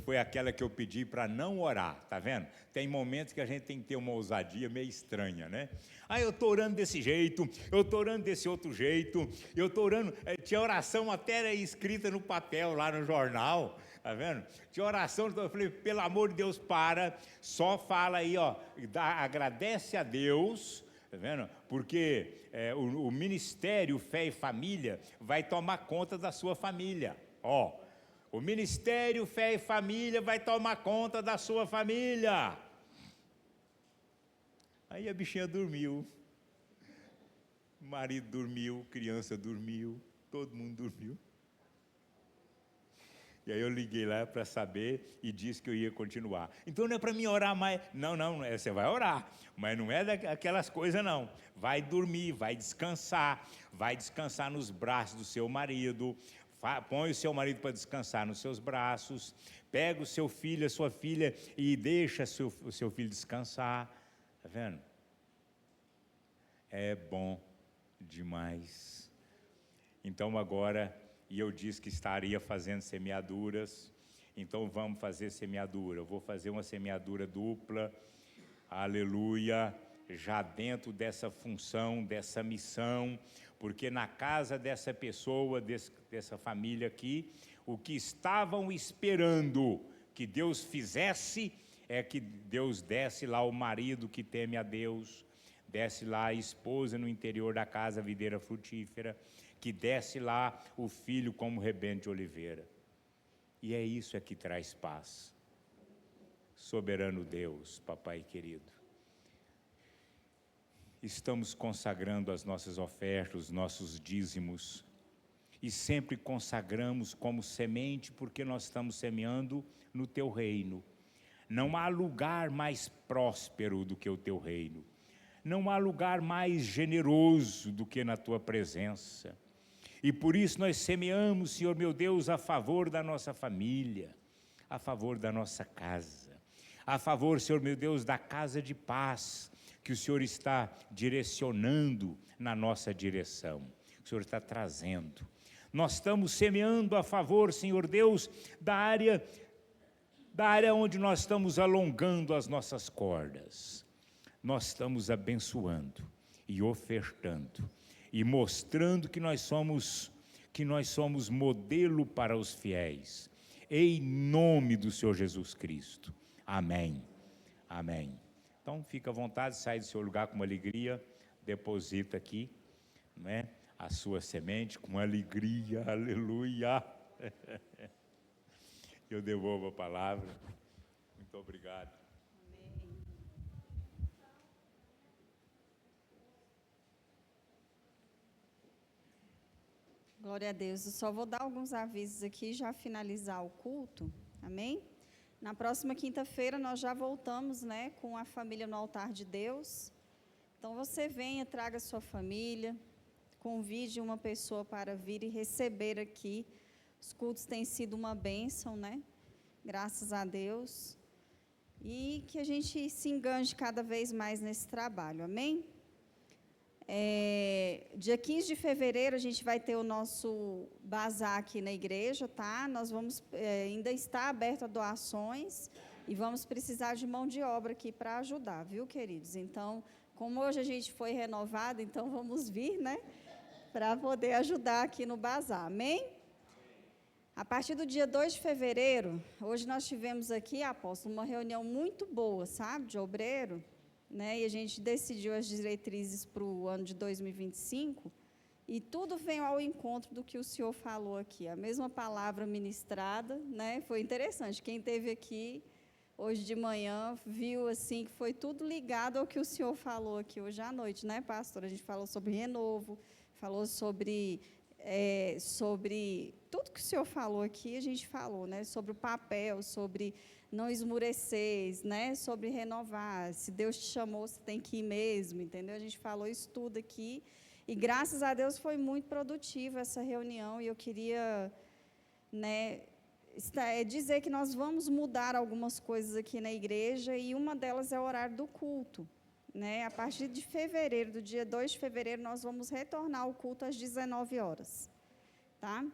foi aquela que eu pedi para não orar, tá vendo? Tem momentos que a gente tem que ter uma ousadia meio estranha, né? Ah, eu estou orando desse jeito, eu estou orando desse outro jeito, eu estou orando. Tinha oração até escrita no papel lá no jornal. Tá vendo? Tinha oração, eu falei: pelo amor de Deus, só fala aí, ó, agradece a Deus, tá vendo? Porque o Ministério Fé e Família vai tomar conta da sua família, ó. O Ministério Fé e Família vai tomar conta da sua família. Aí a bichinha dormiu, o marido dormiu, criança dormiu, todo mundo dormiu. E aí eu liguei lá para saber e disse que eu ia continuar. Então não é para mim orar mais. Não, você vai orar, mas não é daquelas coisas não. Vai dormir, vai descansar nos braços do seu marido. Põe o seu marido para descansar nos seus braços. Pega o seu filho, a sua filha e deixa o seu filho descansar. Está vendo? É bom demais. Então agora... E eu disse que estaria fazendo semeaduras, então vamos fazer semeadura. Eu vou fazer uma semeadura dupla, aleluia, já dentro dessa função, dessa missão, porque na casa dessa pessoa, dessa família aqui, o que estavam esperando que Deus fizesse, é que Deus desse lá o marido que teme a Deus, desse lá a esposa no interior da casa, videira frutífera, que desce lá o filho como rebento de oliveira. E é isso que traz paz. Soberano Deus, papai querido, estamos consagrando as nossas ofertas, os nossos dízimos, e sempre consagramos como semente, porque nós estamos semeando no teu reino. Não há lugar mais próspero do que o teu reino. Não há lugar mais generoso do que na tua presença. E por isso nós semeamos, Senhor meu Deus, a favor da nossa família, a favor da nossa casa, a favor, Senhor meu Deus, da casa de paz, que o Senhor está direcionando na nossa direção, que o Senhor está trazendo. Nós estamos semeando a favor, Senhor Deus, da área onde nós estamos alongando as nossas cordas. Nós estamos abençoando e ofertando, e mostrando que nós somos modelo para os fiéis, em nome do Senhor Jesus Cristo. Amém. Amém. Então fica à vontade, sai do seu lugar com alegria, deposita aqui, né, a sua semente com alegria, aleluia. Eu devolvo a palavra. Muito obrigado.
Glória a Deus. Eu só vou dar alguns avisos aqui e já finalizar o culto. Amém? Na próxima quinta-feira nós já voltamos, né, com a família no altar de Deus. Então você venha, traga sua família, convide uma pessoa para vir e receber aqui. Os cultos têm sido uma bênção, né? Graças a Deus. E que a gente se engane cada vez mais nesse trabalho. Amém? Dia 15 de fevereiro a gente vai ter o nosso bazar aqui na igreja, tá? Nós vamos, ainda está aberto a doações e vamos precisar de mão de obra aqui para ajudar, viu, queridos? Então, como hoje a gente foi renovado, então vamos vir, né? Para poder ajudar aqui no bazar, amém? A partir do dia 2 de fevereiro, hoje nós tivemos aqui, apóstolo, uma reunião muito boa, sabe, de obreiro, né? E a gente decidiu as diretrizes para o ano de 2025, e tudo veio ao encontro do que o senhor falou aqui, a mesma palavra ministrada, né? Foi interessante, quem esteve aqui hoje de manhã viu assim que foi tudo ligado ao que o senhor falou aqui hoje à noite, né, pastor? A gente falou sobre renovo, falou sobre tudo que o senhor falou aqui, a gente falou, né? Sobre o papel, sobre não esmureceis, né? Sobre renovar. Se Deus te chamou, você tem que ir mesmo, entendeu? A gente falou isso tudo aqui. E graças a Deus foi muito produtiva essa reunião. E eu queria, né, dizer que nós vamos mudar algumas coisas aqui na igreja. E uma delas é o horário do culto. Né? A partir de fevereiro, do dia 2 de fevereiro, nós vamos retornar ao culto às 19 horas. Tá?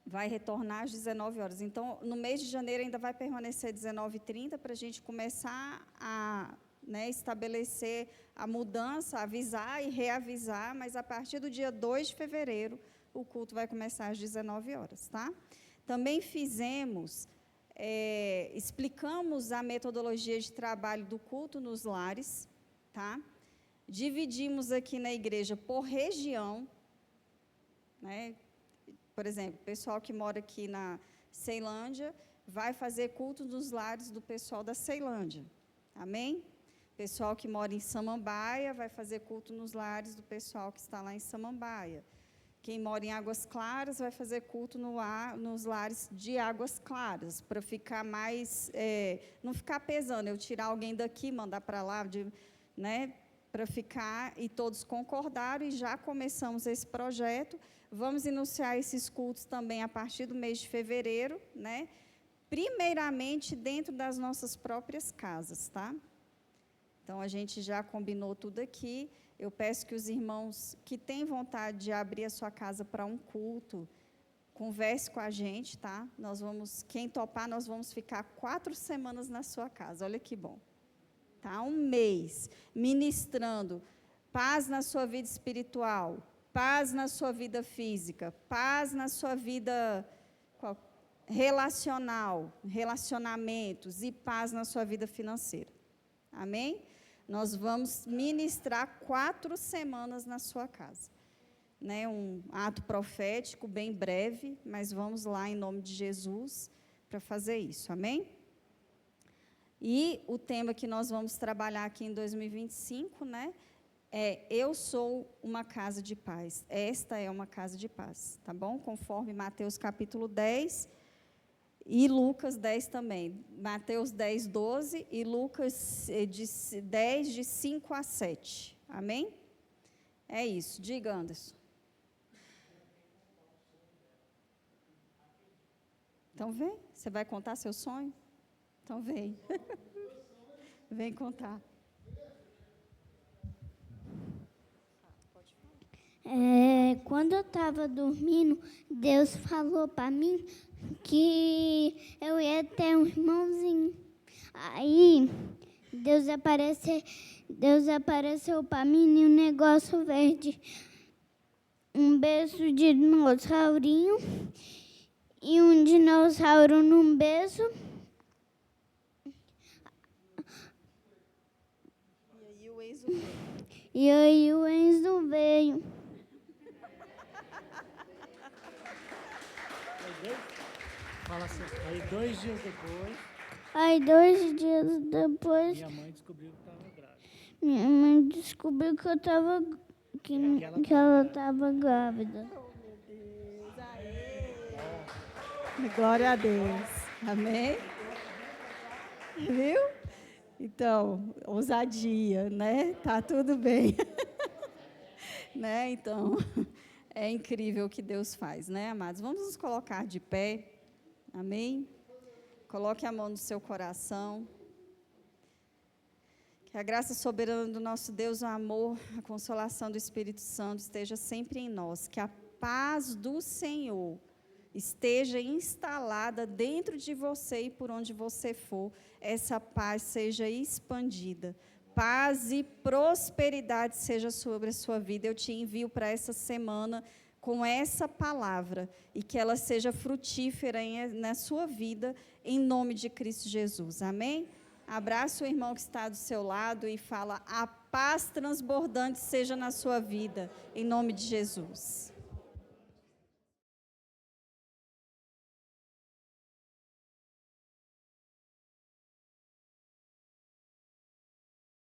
Vai retornar às 19 horas. Então, no mês de janeiro ainda vai permanecer 19h30 para a gente começar a, né, estabelecer a mudança, avisar e reavisar, mas a partir do dia 2 de fevereiro, o culto vai começar às 19 horas. Tá? Também explicamos a metodologia de trabalho do culto nos lares. Tá? Dividimos aqui na igreja por região, né? Por exemplo, o pessoal que mora aqui na Ceilândia vai fazer culto nos lares do pessoal da Ceilândia. Amém? Pessoal que mora em Samambaia vai fazer culto nos lares do pessoal que está lá em Samambaia. Quem mora em Águas Claras vai fazer culto nos lares de Águas Claras, para ficar mais, não ficar pesando, eu tirar alguém daqui, mandar para lá, né, para ficar, e todos concordaram, e já começamos esse projeto. Vamos iniciar esses cultos também a partir do mês de fevereiro, né? Primeiramente dentro das nossas próprias casas, tá? Então, a gente já combinou tudo aqui. Eu peço que os irmãos que têm vontade de abrir a sua casa para um culto, converse com a gente, tá? Quem topar, nós vamos ficar 4 semanas na sua casa, olha que bom. Tá? 1 mês, ministrando paz na sua vida espiritual, paz na sua vida física, paz na sua vida relacionamentos e paz na sua vida financeira. Amém? Nós vamos ministrar 4 semanas na sua casa. Né? Um ato profético bem breve, mas vamos lá em nome de Jesus para fazer isso. Amém? E o tema que nós vamos trabalhar aqui em 2025, né? Eu sou uma casa de paz. Esta é uma casa de paz, tá bom? Conforme Mateus capítulo 10 e Lucas 10 também. Mateus 10, 12 e Lucas 10, de 5 a 7. Amém? É isso. Diga, Anderson. Então, vem. Você vai contar seu sonho? Então, vem. Vem contar.
Quando eu estava dormindo, Deus falou para mim que eu ia ter um irmãozinho. Aí, Deus apareceu para mim em um negócio verde. Um berço de dinossaurinho e um dinossauro num berço. E aí o Enzo veio.
Fala assim, aí 2 dias depois...
Aí 2 dias depois...
Minha mãe descobriu que estava grávida.
Minha mãe descobriu que eu tava... que ela estava grávida.
Oh, meu Deus, aê! Glória a Deus. Amém? Viu? Então, ousadia, né? Tá tudo bem. Né? Então, é incrível o que Deus faz, né, amados? Vamos nos colocar de pé. Amém? Coloque a mão no seu coração. Que a graça soberana do nosso Deus, o amor, a consolação do Espírito Santo esteja sempre em nós. Que a paz do Senhor esteja instalada dentro de você e por onde você for, essa paz seja expandida. Paz e prosperidade seja sobre a sua vida. Eu te envio para essa semana com essa palavra e que ela seja frutífera na sua vida, em nome de Cristo Jesus. Amém? Abraça o irmão que está do seu lado e fala: a paz transbordante seja na sua vida, em nome de Jesus.